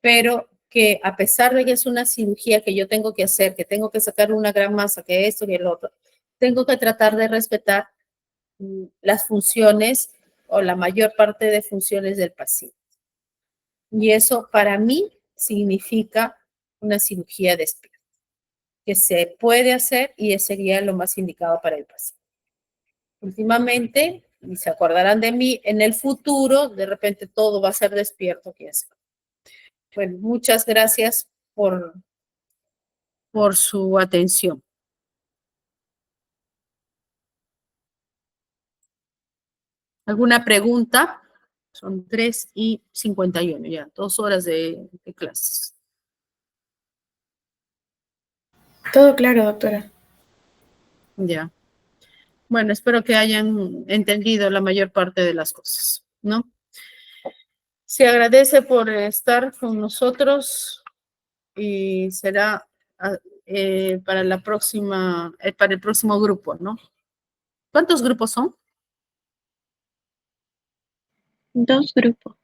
Pero que a pesar de que es una cirugía que yo tengo que hacer, que tengo que sacar una gran masa, que esto y el otro, tengo que tratar de respetar las funciones o la mayor parte de funciones del paciente. Y eso para mí significa una cirugía de espalda, que se puede hacer y sería lo más indicado para el paciente. Últimamente, y se acordarán de mí, en el futuro, de repente todo va a ser despierto, quién sabe. Bueno, muchas gracias por su atención. ¿Alguna pregunta? Son 3:51 ya, 2 horas de clases. Todo claro, doctora. Ya. Bueno, espero que hayan entendido la mayor parte de las cosas, ¿no? Se agradece por estar con nosotros y será para la próxima, para el próximo grupo, ¿no? ¿Cuántos grupos son? 2 grupos.